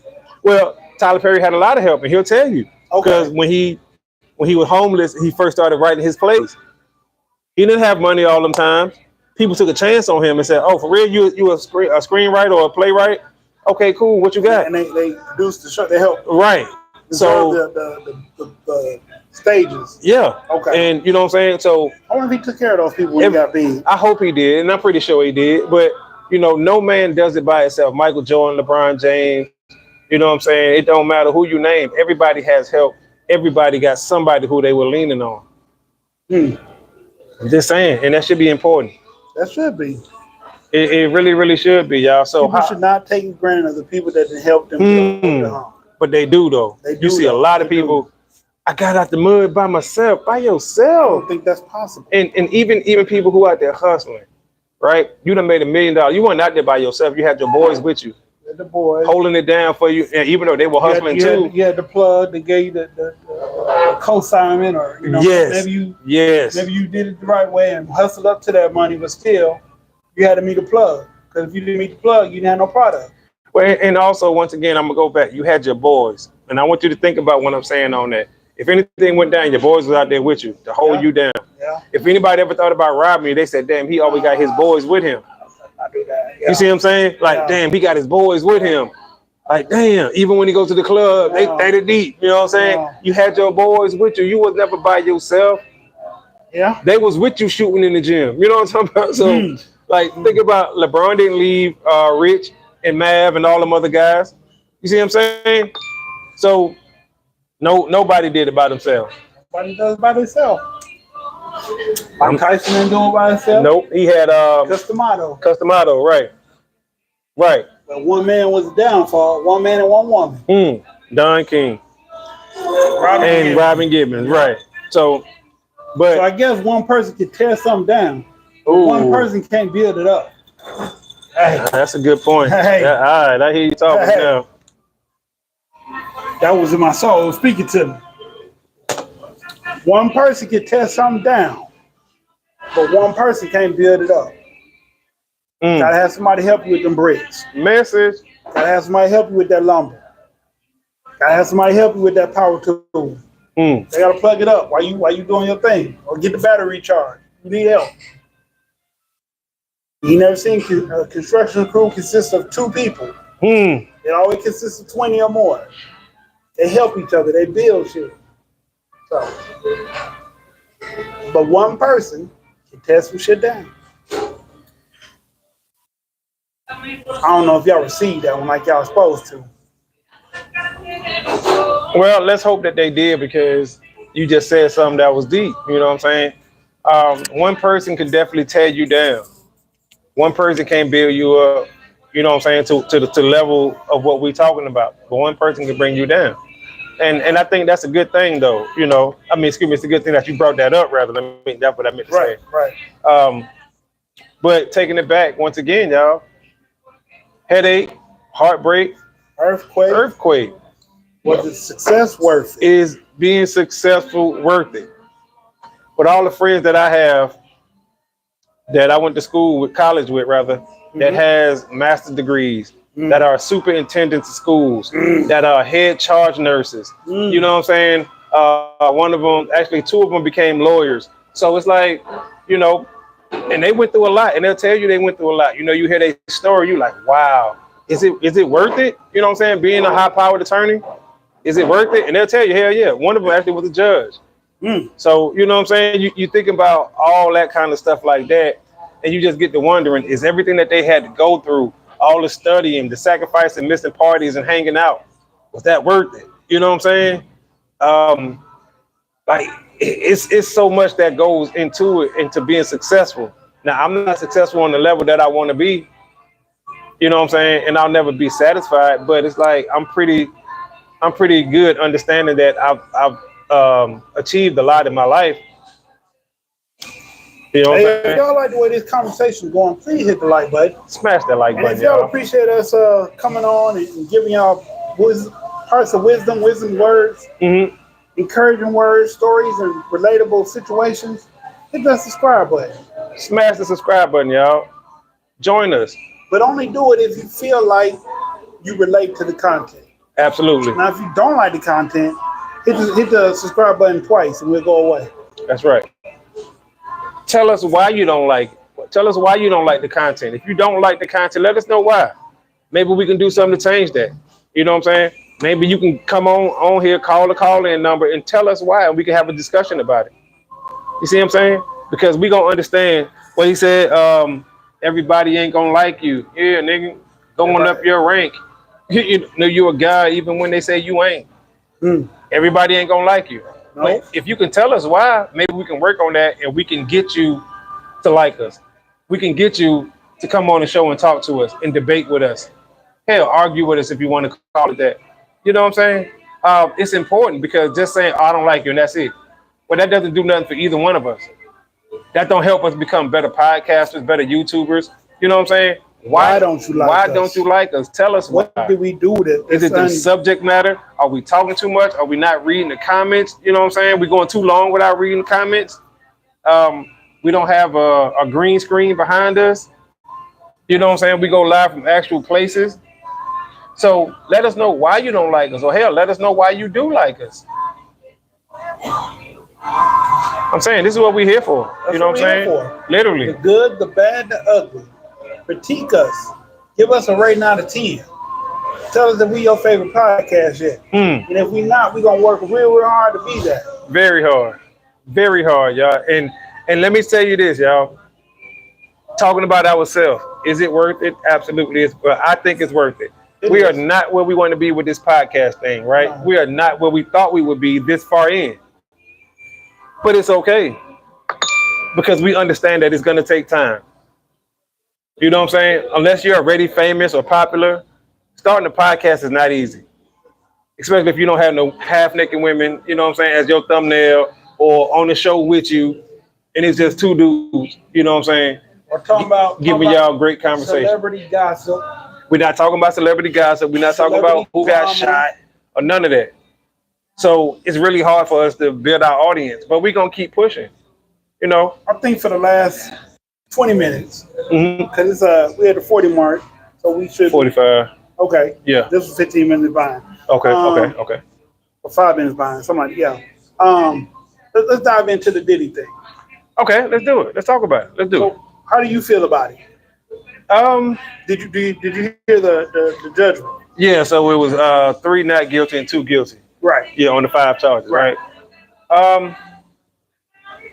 Well, Tyler Perry had a lot of help, and he'll tell you. Because when he was homeless, he first started writing his plays. He didn't have money all them times. People took a chance on him and said, "Oh, for real, you a screenwriter or a playwright? Okay, cool. What you got? And they produce the show. They help Right. reserve So the stages. yeah. Okay. And you know what I'm saying? So I wonder if he took care of those people when he got big. I hope he did, and I'm pretty sure he did. But you know, no man does it by himself. Michael Jordan, LeBron James. You know what I'm saying? It don't matter who you name. Everybody has help. Everybody got somebody who they were leaning on. I'm just saying, and that should be important. That should be. It really, really should be, y'all. So People should not take granted of the people that helped them get over the hump. But they do though. They do, you see a lot of people. I got out the mud by myself, by I yourself. don't think that's possible. And even people who out there hustling, right? You done made $1 million. You weren't out there by yourself. You had your boys with you, The boys holding it down for you. And even though they were hustling too. You had the plug. They gave you the co-assignment, or Yes. maybe you did it the right way and hustled up to that money, but still, you had to meet the plug. Because if you didn't meet the plug, you didn't have no product. Well, and also once again, I'm gonna go back. You had your boys, and I want you to think about what I'm saying on that. If anything went down, your boys was out there with you to hold you down. Yeah. If anybody ever thought about robbing you, they said, "Damn, he always got his boys with him." I do that. Yeah. You see what I'm saying? Like, damn, he got his boys with him. Like, damn, even when he goes to the club, they the deep. You know what I'm saying? Yeah. You had your boys with you. You was never by yourself. Yeah. They was with you shooting in the gym. You know what I'm talking about? So, like, think about LeBron didn't leave Rich and Mav and all them other guys. You see what I'm saying? So, nobody did it by themselves. Nobody does it by themselves. Mike Tyson didn't do it by himself. Nope. He had Customato. right. But one man was the downfall. One man and one woman. Don King Robin Gibbons. Right. So I guess one person could tear something down. One person can't build it up. Hey. That's a good point. Hey. Yeah, all right, I hear you talking now. That was in my soul. It was speaking to me. One person can tear something down, but one person can't build it up. Gotta have somebody help you with them bricks. Message. Gotta have somebody help you with that lumber. Gotta have somebody help you with that power tool. They gotta plug it up while you doing your thing, or get the battery recharged. You need help. You never seen a construction crew consist of 2 people. It always consists of 20 or more. They help each other. They build shit. So, but one person can tear some shit down. I don't know if y'all received that one like y'all supposed to. Well, let's hope that they did, because you just said something that was deep. You know what I'm saying? One person can definitely tear you down. One person can't build you up. You know what I'm saying? To the level of what we're talking about. But one person can bring you down. And I think that's a good thing, though. You know, I mean, excuse me, it's a good thing that you brought that up. Rather, that's what I meant to say. Right. But taking it back once again, y'all. Headache, heartbreak, earthquake. Was the success worth it? Is being successful worth it? With all the friends that I have, that I went to school with, college with rather, that has master's degrees, that are superintendents of schools, that are head charge nurses. You know what I'm saying? One of them, actually 2 of them became lawyers. So it's like, you know, and they went through a lot, and they'll tell you they went through a lot. You know, you hear their story, you like, wow, is it worth it? You know what I'm saying? Being a high-powered attorney, is it worth it? And they'll tell you, hell yeah. One of them actually was a judge. So, you know what I'm saying? You think about all that kind of stuff like that, and you just get to wondering, is everything that they had to go through, all the studying, the sacrifice and missing parties and hanging out, was that worth it? You know what I'm saying? Like, it's so much that goes into it, into being successful. Now, I'm not successful on the level that I want to be, you know what I'm saying? And I'll never be satisfied, but it's like, I'm pretty good understanding that I've achieved a lot in my life. You know what I'm saying? If y'all like the way this conversation is going, please hit the like button. Smash that like button, And if y'all y'all. appreciate us coming on and giving y'all parts of wisdom words, encouraging words, stories, and relatable situations, hit that subscribe button. Smash the subscribe button, y'all. Join us. But only do it if you feel like you relate to the content. Absolutely. Now, if you don't like the content, hit the subscribe button twice and we'll go away. That's right. Tell us why you don't like the content. If you don't like the content, let us know why. maybe we can do something to change that. You know what I'm saying? Maybe you can come on here, call the call-in number, and tell us why, and we can have a discussion about it. You see what I'm saying? Because we gonna understand what he said. Everybody ain't gonna like you. Yeah, nigga, going up your rank. You know you a guy even when they say you ain't. Mm. Everybody ain't gonna like you. No. But if you can tell us why, maybe we can work on that, and we can get you to like us. We can get you to come on the show and talk to us and debate with us. Hell, argue with us if you want to call it that. You know what I'm saying? It's important because just saying, oh, I don't like you and that's it. Well, that doesn't do nothing for either one of us. That don't help us become better podcasters, better YouTubers. You know what I'm saying? Why don't you like Why us? don't you like us? Tell us What why. did we do that? Is it the subject matter? Are we talking too much? Are we not reading the comments? You know what I'm saying? We going too long without reading the comments. We don't have a green screen behind us. You know what I'm saying? We go live from actual places. So let us know why you don't like us, or hell, let us know why you do like us. I'm saying this is what we're here for. That's you know what I'm saying? for. Literally. The good, the bad, the ugly. Critique us. Give us a rating out of 10. Tell us if we your favorite podcast yet. And if we not, we gonna work real hard to be that. Very hard, y'all. And let me tell you this, y'all. Talking about ourselves, is it worth it? Absolutely, is. But I think it's worth it. We are not where we want to be with this podcast thing, right? No. We are not where we thought we would be this far in. But it's okay because we understand that it's going to take time. You know what I'm saying? Unless you're already famous or popular, starting a podcast is not easy. Especially if you don't have no half-naked women, you know what I'm saying, as your thumbnail or on the show with you, and it's just two dudes, you know what I'm saying? We're talking about giving y'all great conversation. Celebrity gossip. We're not talking about celebrity gossip. We're not talking about who got shot or none of that. So it's really hard for us to build our audience, but we're going to keep pushing, you know? I think for the last 20 minutes, because we had the 40 mark, so we should. 45. Okay. Yeah. This was 15 minutes behind. Okay. Or 5 minutes behind. Somebody, yeah. Let's dive into the Diddy thing. Okay, let's do it. Let's talk about it. Let's do it. How do you feel about it? Did you hear the judgment? Yeah, so it was 3 not guilty and 2 guilty. Right. Yeah, on the 5 charges, right?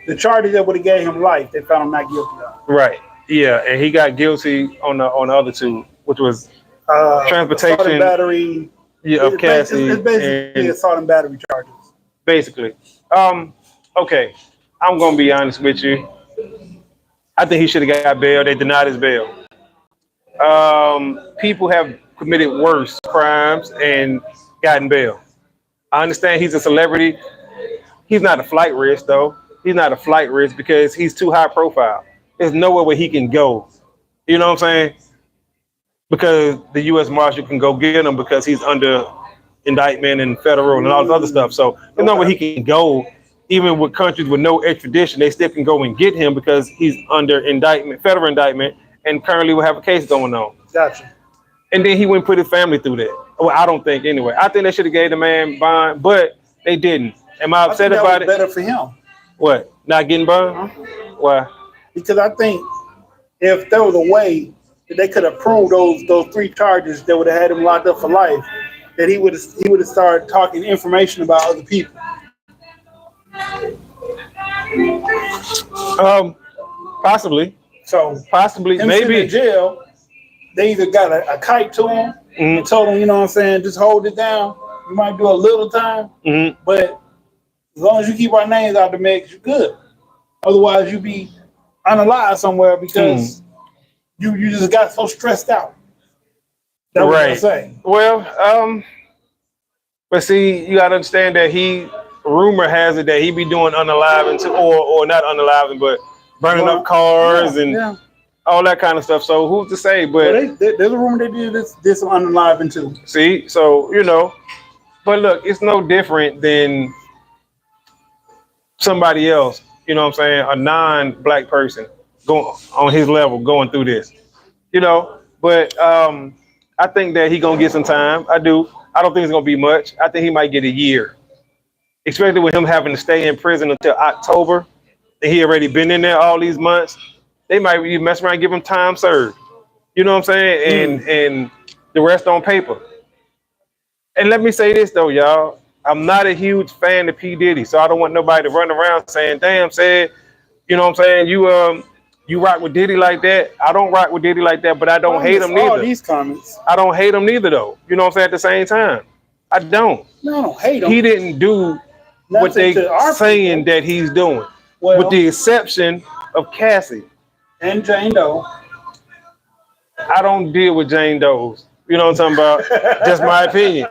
The charges that would have gave him life, they found him not guilty of. Right. Yeah, and he got guilty on the other 2, which was transportation, assault and battery. Yeah, of Cassie. It's basically assault and battery charges. Basically. Okay. I'm gonna be honest with you. I think he should have got bail. They denied his bail. People have committed worse crimes and gotten bail. I understand he's a celebrity. He's not a flight risk, though. He's not a flight risk because he's too high profile. There's nowhere where he can go. You know what I'm saying? Because the U.S. Marshal can go get him because he's under indictment and federal and all this other stuff. So there's nowhere he can go. Even with countries with no extradition, they still can go and get him because he's under indictment, federal indictment, and currently will have a case going on. Gotcha. And then he wouldn't put his family through that. Well, I don't think anyway. I think they should have gave the man bond, but they didn't. Am I upset about it? Better for him. What? Not getting bond? Why? Because I think if there was a way that they could have proved those 3 charges that would have had him locked up for life, that he would have started talking information about other people. Possibly. So possibly, him maybe in jail. They either got a kite to him and told him, you know what I'm saying, just hold it down. You might do a little time, but as long as you keep our names out the mix, you're good. Otherwise, you be unalive somewhere because you just got so stressed out. That's what I say. Well, but see, you gotta understand that rumor has it that he be doing unaliving or not unaliving, but burning up cars and all that kind of stuff. So who's to say? But there's a rumor they did some unaliving too. See, so but look, it's no different than somebody else. You know what I'm saying? A non-black person going on his level going through this. But I think that he gonna get some time. I do. I don't think it's gonna be much. I think he might get a year. Especially with him having to stay in prison until October, and he already been in there all these months. They might be messing around and give him time served. You know what I'm saying? And The rest on paper. And let me say this though, y'all. I'm not a huge fan of P. Diddy, so I don't want nobody to run around saying, damn, said, you know what I'm saying? You rock with Diddy like that. I don't rock with Diddy like that, but I don't hate him neither. All these comments. I don't hate him neither though. You know what I'm saying? At the same time. I don't. No, I don't hate him. He didn't do what they saying that he's doing. Well, with the exception of Cassie. And Jane Doe. I don't deal with Jane Doe's. You know what I'm talking about? Just my opinion.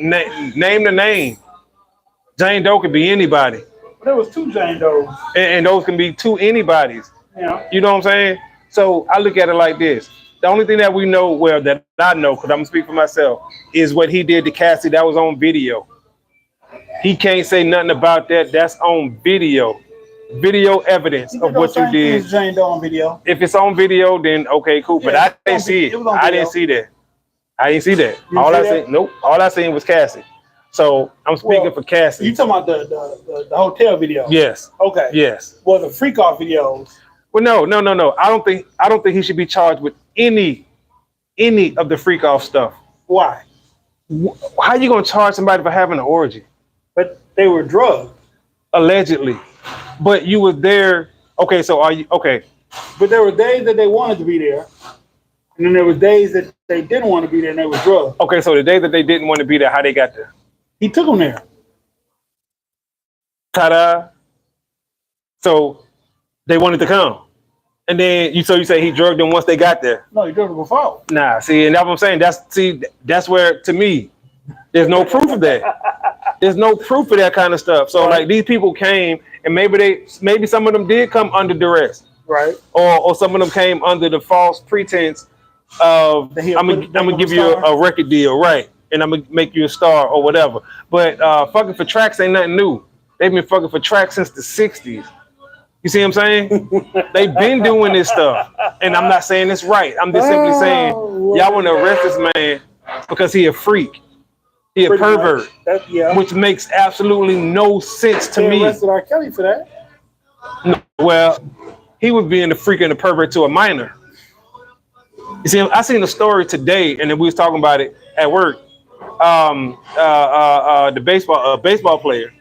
Name the name. Jane Doe could be anybody. But there was 2 Jane Does. And those can be 2 anybody's. Yeah. You know what I'm saying? So I look at it like this. The only thing that we know, well, that I know, because I'm going to speak for myself, is what he did to Cassie. That was on video. He can't say nothing about that. That's on video. Video evidence of what you did. Jane Doe on video. If it's on video, then okay, cool. But I didn't see it. I didn't see that. I didn't see that. All I seen, nope. All I seen was Cassie. So I'm speaking for Cassie. You talking about the hotel video? Yes. Okay. Yes. Well, the freak off videos. Well, no. I don't think he should be charged with any of the freak off stuff. Why? How you gonna charge somebody for having an orgy? But they were drugged. Allegedly. But you were there. Okay, so are you okay? But there were days that they wanted to be there, and then there were days that they didn't want to be there and they were drugged. Okay, so the day that they didn't want to be there, how they got there? He took them there. Ta-da! So they wanted to come, and then you say he drugged them once they got there. No, he drugged them before. Nah, see, and that's what I'm saying. That's where, to me, there's no proof of that. There's no proof of that kind of stuff. So like these people came, and maybe some of them did come under duress, right? Or some of them came under the false pretense of I'm gonna give you a record deal, right? And I'm gonna make you a star or whatever. But fucking for tracks ain't nothing new. They've been fucking for tracks since the 60s. You see what I'm saying? They've been doing this stuff, and I'm not saying it's right. I'm just simply saying y'all want to arrest this man because he a freak. He a pervert, which makes absolutely no sense to me. They arrested R. Kelly for that. No, well, he was being a freak and a pervert to a minor. You see, I seen a story today, and then we was talking about it at work. The baseball player,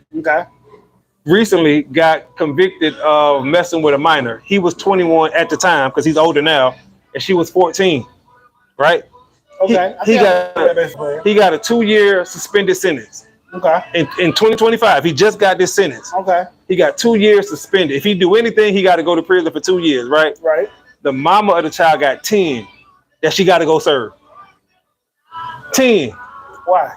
recently got convicted of messing with a minor. He was 21 at the time because he's older now, and she was 14, right? Okay. He got a 2-year suspended sentence. Okay. In 2025, he just got this sentence. Okay. He got 2 years suspended. If he do anything, he got to go to prison for 2 years, right? Right. The mama of the child got 10 that she got to go serve. 10. Why?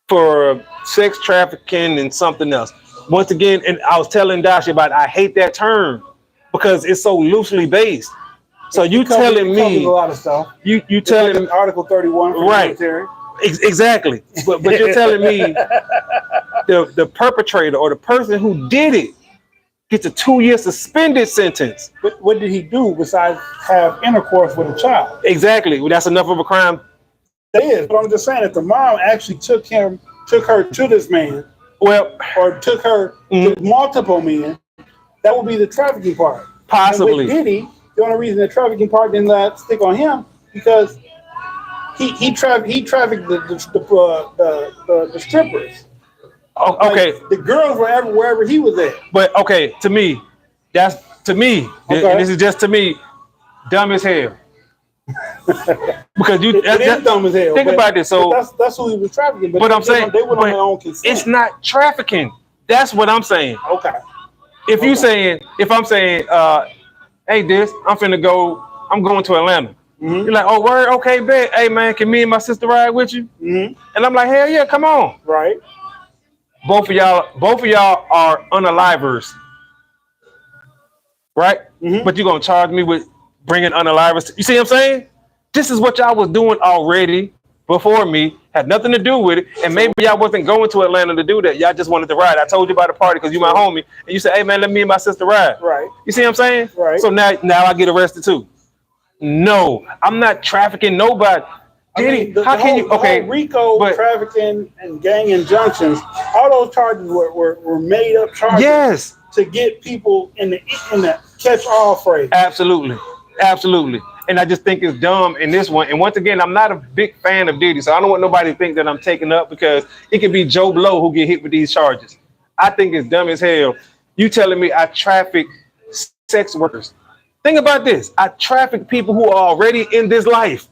For sex trafficking and something else. Once again, and I was telling Dashi about I hate that term because it's so loosely based. So you telling me a lot of stuff. You telling me Article 31 for right? military. Exactly. But you're telling me the perpetrator or the person who did it gets a 2-year suspended sentence. But what did he do besides have intercourse with a child? Exactly. Well, that's enough of a crime. That is. But I'm just saying, if the mom actually took her to this man, or took her to multiple men, that would be the trafficking part. Possibly. And with Diddy, the only reason the trafficking part did not stick on him because he trafficked the strippers. Oh, okay. Like, the girls were wherever he was at. But okay, to me, and this is just to me, dumb as hell. Because it is dumb as hell. Think about this. So that's who he was trafficking. But I'm saying they went on their own consent. It's not trafficking. That's what I'm saying. Okay. If I'm saying, hey, I'm going to Atlanta. You're like, oh, word, okay, bet. Hey, man, can me and my sister ride with you? And I'm like, hell yeah, come on. Right. Both of y'all are unalivers, right? But you're gonna charge me with bringing unalivers. You see what I'm saying? This is what y'all was doing already before me. Had nothing to do with it, and maybe y'all wasn't going to Atlanta to do that. Y'all just wanted to ride. I told you about the party because you my homie, and you said, hey man, let me and my sister ride. Right. You see what I'm saying? Right. So now I get arrested too. No, I'm not trafficking nobody. How can you? Okay, RICO, trafficking, and gang injunctions. All those charges were made up charges. Yes. To get people in the catch-all phrase. Absolutely. And I just think it's dumb in this one. And once again, I'm not a big fan of Diddy, so I don't want nobody to think that I'm taking up because it could be Joe Blow who get hit with these charges. I think it's dumb as hell. You telling me I traffic sex workers? Think about this. I traffic people who are already in this life.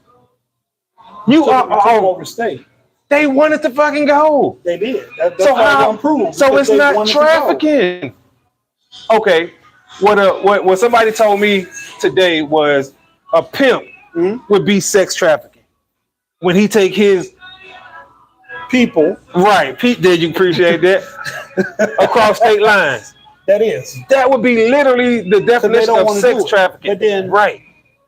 You are overstate. They wanted to fucking go. They did. That's So why how? they improved, So because it's they not wanted to go. trafficking. Okay. What somebody told me today was a pimp would be sex trafficking when he take his people. Right. Did you appreciate that? Across state lines. That would be literally the definition of sex trafficking. But then, right.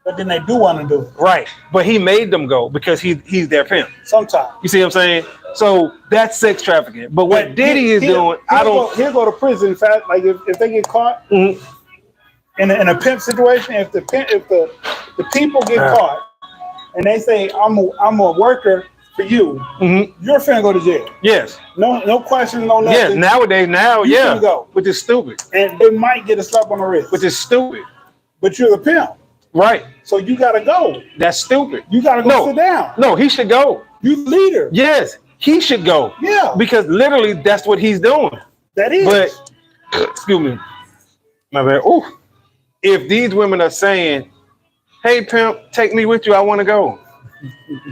But then they do want to do it. Right. But he made them go because he's their pimp. Sometimes. You see what I'm saying? So that's sex trafficking. But what Diddy is doing, he'll go to prison. In fact, like if they get caught in a pimp situation, if the people get caught and they say I'm a worker for you, you're finna go to jail. Yes. No questions, no nothing. Yeah. Nowadays, you finna go. which is stupid. And they might get a slap on the wrist. Which is stupid. But you're the pimp. Right. So you gotta go. That's stupid. You gotta go sit down. No, he should go. You the leader. Yes, he should go. Yeah. Because literally that's what he's doing. That is. But excuse me. My bad. Ooh. If these women are saying, hey pimp, take me with you, I want to go.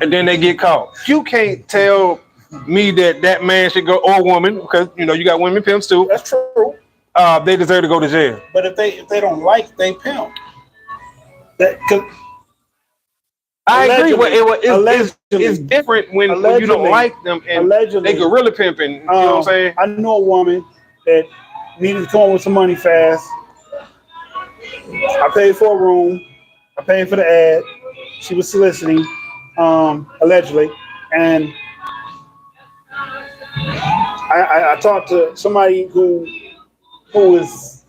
And then they get caught. You can't tell me that man should go, or woman, because you got women pimps too. That's true. They deserve to go to jail. But if they don't like they pimp. I agree. It's different when you don't like them and they gorilla pimping. You know what I'm saying? I know a woman that needed to come up with some money fast. I paid for a room. I paid for the ad. She was soliciting, allegedly, and I talked to somebody who is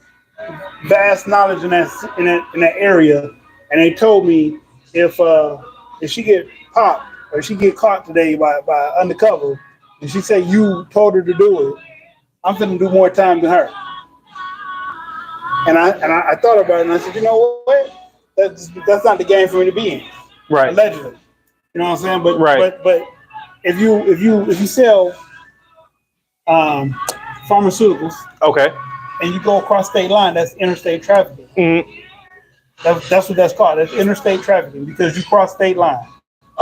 vast knowledge in that area. And they told me if she get popped or she get caught today by undercover, and she said you told her to do it, I'm finna do more time than her. And I thought about it and I said, you know what? That's not the game for me to be in. Right. Allegedly. You know what I'm saying? But right. but if you sell pharmaceuticals, okay, and you go across state line, that's interstate trafficking. Mm-hmm. That's what that's called. That's interstate trafficking because you cross state line.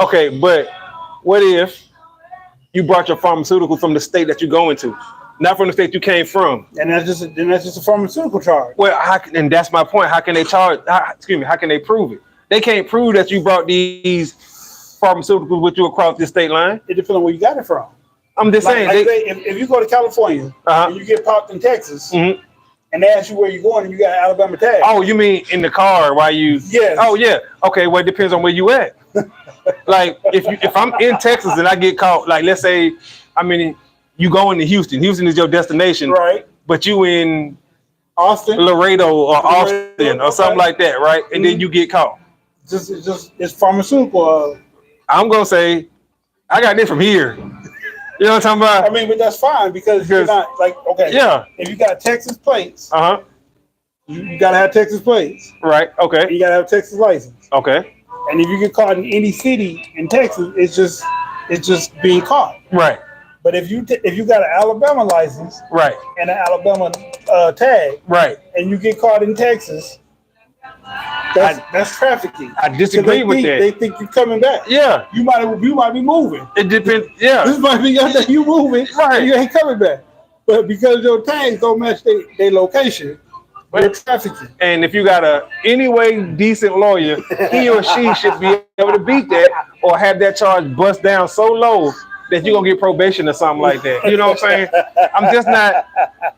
Okay, but what if you brought your pharmaceutical from the state that you're going to, not from the state you came from? And that's just a pharmaceutical charge. Well, and that's my point. How can they charge? How can they prove it? They can't prove that you brought these pharmaceuticals with you across the state line. It depends on where you got it from. I'm just saying. If you go to California and you get popped in Texas. Mm-hmm. And they ask you where you're going, and you got an Alabama tag. Oh, you mean in the car while you? Yes. Oh, yeah. Okay. Well, it depends on where you at. Like if I'm in Texas and I get caught, like let's say, you going to Houston. Houston is your destination, right? But you in Austin, Laredo, or Austin, or something like that, right? And then you get caught. It's pharmaceutical. I'm gonna say, I got this from here. You know what I'm talking about? But that's fine because you're not Yeah. If you got Texas plates, you gotta have Texas plates. Right. Okay. And you gotta have Texas license. Okay. And if you get caught in any city in Texas, it's just being caught. Right. But if you got an Alabama license, right, and an Alabama tag, right, and you get caught in Texas, that's trafficking. I disagree with that. They think you're coming back. Yeah, you might be moving. It depends. Yeah, this might be your day. You moving, right? And you ain't coming back. But because your tags don't match their location, you're trafficking. And if you got a anyway decent lawyer, he or she should be able to beat that or have that charge bust down so low that you're gonna get probation or something like that. You know what I'm saying?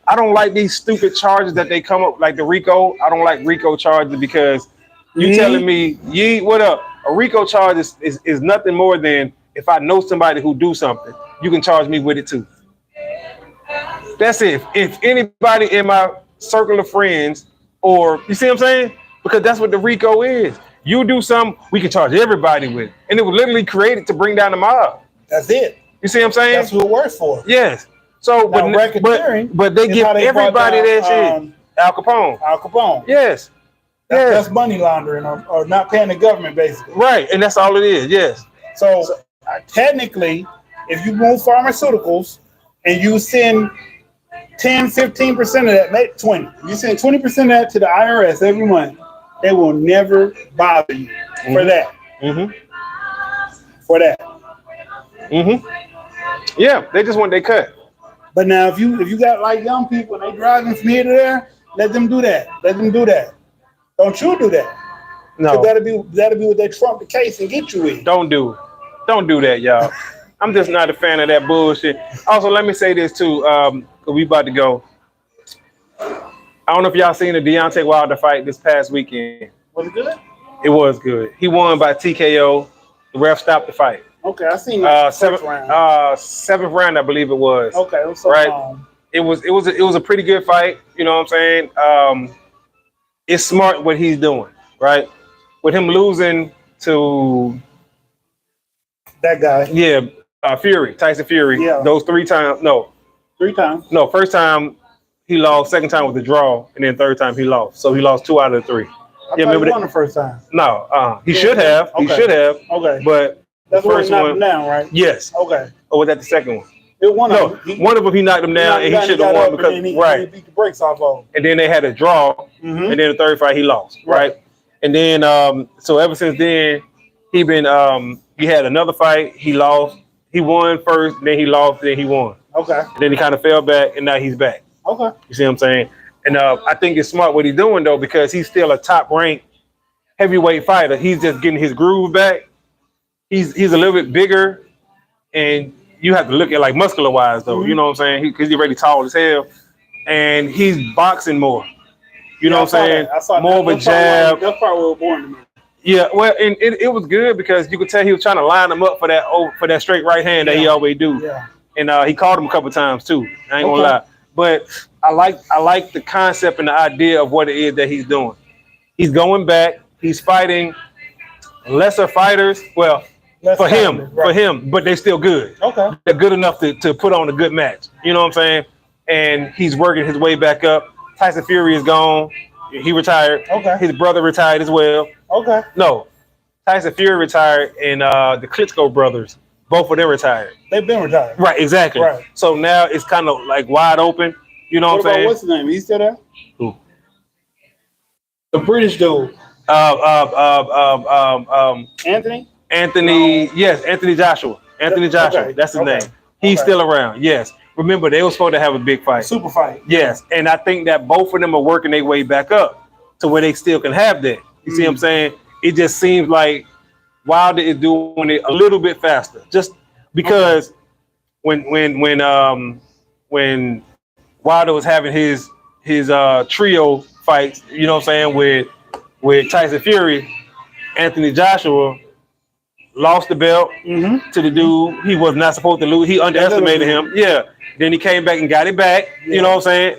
I don't like these stupid charges that they come up, like the RICO. I don't like RICO charges because you telling me, what up? A RICO charge is nothing more than if I know somebody who do something, you can charge me with it too. That's it. If anybody in my circle of friends, or you see what I'm saying? Because that's what the RICO is. You do something, we can charge everybody with it. And it was literally created to bring down the mob. That's it. You see what I'm saying? That's what it works for. Yes. So, but they give everybody that shit. Al Capone. Al Capone. Yes. That's money laundering or not paying the government, basically. Right, and that's all it is. Yes. So technically, if you move pharmaceuticals and you send 10, 15% of that, maybe 20. You send 20% of that to the IRS every month, they will never bother you for that. Mm-hmm. For that. Mm-hmm. Yeah, they just want their cut. But now if you got like young people and they driving from here to there, let them do that. Let them do that. Don't you do that. No. That'll be what they trump the case and get you in. Don't do that, y'all. I'm just not a fan of that bullshit. Also, let me say this too. We about to go. I don't know if y'all seen the Deontay Wilder fight this past weekend. Was it good? It was good. He won by TKO. The ref stopped the fight. Okay, I seen that seventh round, I believe it was. Okay, it was so right. long. It was a pretty good fight. You know what I'm saying? It's smart what he's doing, right? With him losing to that guy. Yeah, Tyson Fury. Yeah. Those 3 times. No. 3 times. No, first time he lost, second time was a draw, and then third time he lost. So he lost 2 out of the 3. I thought he won the first time. No, he should have. Okay. He should have. Okay. But that's the first knocked one him down, right? Yes. Okay. Or was that the second one? One of them he knocked him down, and he should have won because he beat the brakes off of him. And then they had a draw, and then the third fight he lost, right? And then so ever since then he had another fight, he lost, he won first, then he lost, then he won. Okay. And then he kind of fell back, and now he's back. Okay. You see what I'm saying? And I think it's smart what he's doing though, because he's still a top ranked heavyweight fighter. He's just getting his groove back. He's a little bit bigger, and you have to look at like muscular wise though. You know what I'm saying? Because he's already tall as hell, and he's boxing more. You know what I'm saying? I saw more of a jab. That's probably what was born to me. Yeah, well, and it was good because you could tell he was trying to line him up for that straight right hand that he always do. Yeah. And he called him a couple times too. I ain't gonna lie, but I like the concept and the idea of what it is that he's doing. He's going back. He's fighting lesser fighters. Well, for him, but they're still good. Okay. They're good enough to put on a good match. You know what I'm saying? And he's working his way back up. Tyson Fury is gone. He retired. Okay. His brother retired as well. Okay. No, Tyson Fury retired, and the Klitschko brothers, both of them retired. They've been retired. Right, exactly. Right. So now it's kind of like wide open. You know what I'm saying? What's his name? He's still there? Who? The British dude. Anthony? Yes, Anthony Joshua. Anthony Joshua. Okay. That's his name. He's still around. Yes. Remember, they were supposed to have a big fight. Super fight. Yes. And I think that both of them are working their way back up to where they still can have that. You see what I'm saying? It just seems like Wilder is doing it a little bit faster. Just because when Wilder was having his trio fights, you know what I'm saying, with Tyson Fury, Anthony Joshua lost the belt to the dude he was not supposed to lose. He underestimated him. Yeah. Then he came back and got it back. You know what I'm saying?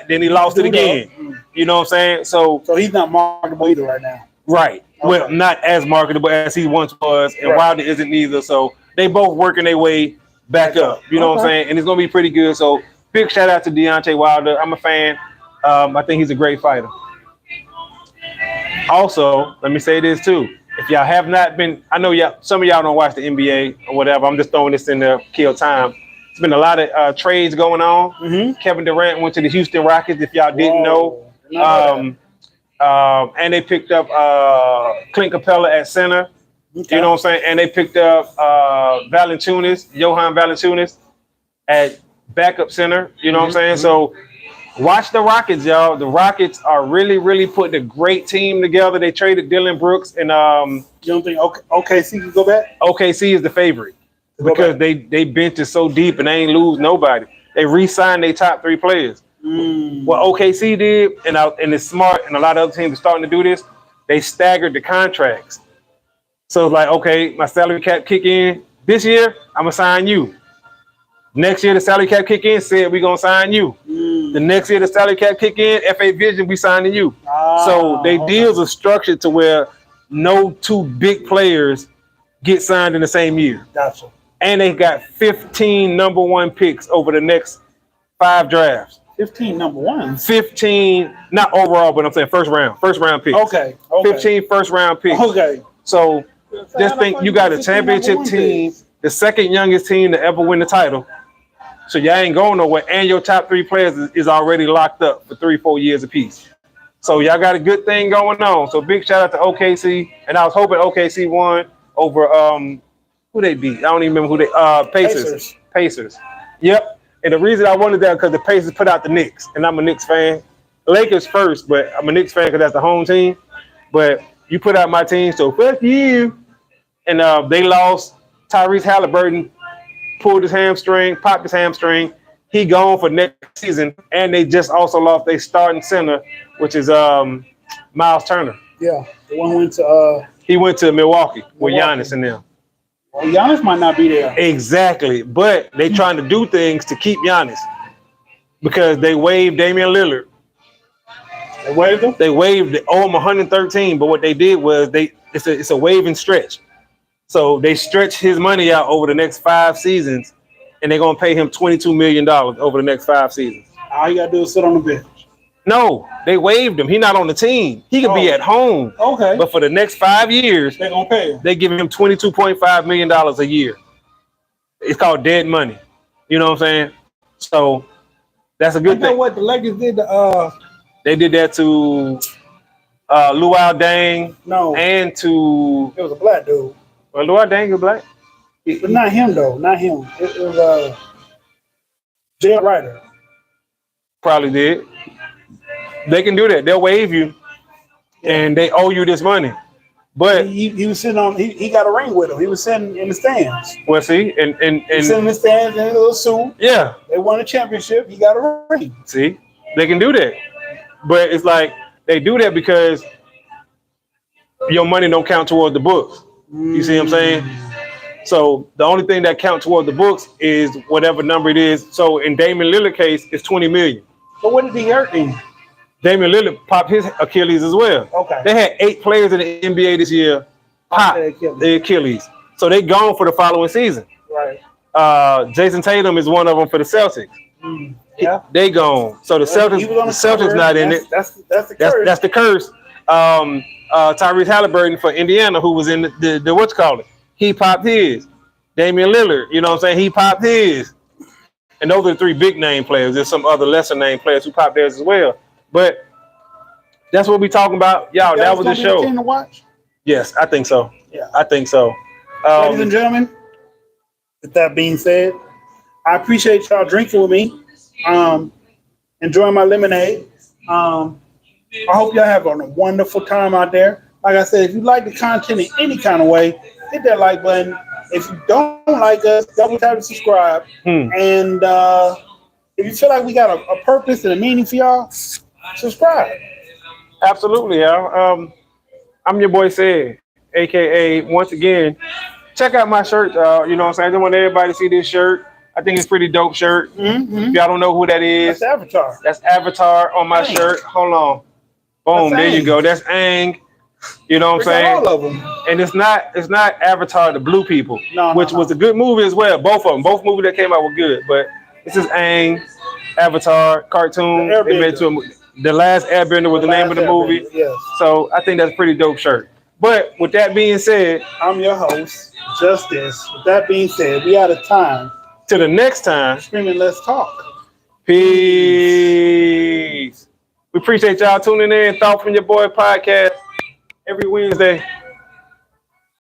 Then he lost it again. You know what I'm saying? So he's not marketable either right now. Right. Okay. Well, not as marketable as he once was, and Wilder isn't either. So they both working their way back up. You know what I'm saying? And it's gonna be pretty good. So big shout out to Deontay Wilder. I'm a fan. I think he's a great fighter. Also, let me say this too. If y'all have not been, I know some of y'all don't watch the NBA or whatever. I'm just throwing this in there, kill time. There's been a lot of trades going on. Kevin Durant went to the Houston Rockets, if y'all didn't know. And they picked up Clint Capella at center. Okay. You know what I'm saying? And they picked up Johan Valanciunas at backup center. You know what I'm saying? So watch the Rockets, y'all. The Rockets are really, really putting a great team together. They traded Dylan Brooks, and you don't think OKC can go back? OKC is the favorite because they bench is so deep and they ain't lose nobody. They re-signed their top 3 players. What OKC did, and it's smart, and a lot of other teams are starting to do this. They staggered the contracts. So it's like, okay, my salary cap kick in this year, I'm gonna sign you. Next year, the salary cap kick in, said we're gonna sign you. The next year, the salary cap kick in, FA Vision, we signing you. So they deals are structured to where no 2 big players get signed in the same year. Gotcha. And they got 15 number 1 picks over the next 5 drafts. 15 number ones. 15, not overall, but I'm saying first round picks. Okay. 15 first round picks. Okay. So just think you got a championship team, the second youngest team to ever win the title. So y'all ain't going nowhere, and your top 3 players is already locked up for 3-4 years apiece. So y'all got a good thing going on. So big shout out to OKC, and I was hoping OKC won over who they beat. I don't even remember who they Pacers. Yep. And the reason I wanted that because the Pacers put out the Knicks, and I'm a Knicks fan. Lakers first, but I'm a Knicks fan because that's the home team. But you put out my team, so fuck you. And they lost. Tyrese Halliburton popped his hamstring. He gone for next season, and they just also lost their starting center, which is Miles Turner. Yeah, the one went to. He went to Milwaukee with Giannis and them. Well, Giannis might not be there. Exactly, but they trying to do things to keep Giannis because they waived Damian Lillard. They waived him. They waived it, owe him 113, but what they did was it's a wave and stretch. So they stretch his money out over the next 5 seasons, and they're gonna pay him $22 million over the next 5 seasons. All you gotta do is sit on the bench. No, they waived him. He's not on the team. He could be at home. Okay. But for the next 5 years, they're gonna pay him. They give him $22.5 million a year. It's called dead money. You know what I'm saying? So that's a good thing. What the Lakers did to they did that to Luau Deng. No. And to it was a black dude. Well, Luau Deng is black. But not him though. Not him. It was Jay Ryder. Probably did. They can do that. They'll waive you, and they owe you this money. But he was sitting on. He got a ring with him. He was sitting in the stands. Well, see, and sitting in the stands in a little suit. Yeah, they won a championship. He got a ring. See, they can do that, but it's like they do that because your money don't count toward the books. You see what I'm saying? So the only thing that counts toward the books is whatever number it is. So in Damian Lillard's case, it's $20 million. But what did he hurt him? Damian Lillard popped his Achilles as well. Okay. They had 8 players in the NBA this year pop their Achilles. So they gone for the following season. Right. Jason Tatum is one of them for the Celtics. Yeah. They gone. So the Celtics not in it. That's the curse. That's the curse. Tyrese Halliburton for Indiana, who was in the what's called it. He popped his. Damian Lillard, you know what I'm saying? He popped his. And those are the 3 big name players. There's some other lesser name players who popped theirs as well. But that's what we talking about. Y'all, that was the show. Team to watch? Yes, I think so. Yeah. I think so. Ladies and gentlemen, with that being said, I appreciate y'all drinking with me. Enjoying my lemonade. I hope y'all have a wonderful time out there. Like I said, if you like the content in any kind of way, hit that like button. If you don't like us, double tap and subscribe. And if you feel like we got a purpose and a meaning for y'all, subscribe. Absolutely, y'all. I'm your boy Sid, aka once again, check out my shirt. You know what I'm saying? I just want everybody to see this shirt. I think it's a pretty dope shirt. If y'all don't know who that is, that's Avatar. That's Avatar on my shirt. Hold on. Boom, there you go. That's Aang. You know what I'm saying? All of them. And it's not Avatar, the blue people, which was a good movie as well. Both of them. Both movies that came out were good. But this is Aang, Avatar, cartoon. They made to The Last Airbender was the name of the movie. Yes. So I think that's a pretty dope shirt. But with that being said, I'm your host, Justice. With that being said, we out of time. Till the next time. Screaming, let's talk. Peace. We appreciate y'all tuning in. Thought from Your Boy podcast every Wednesday.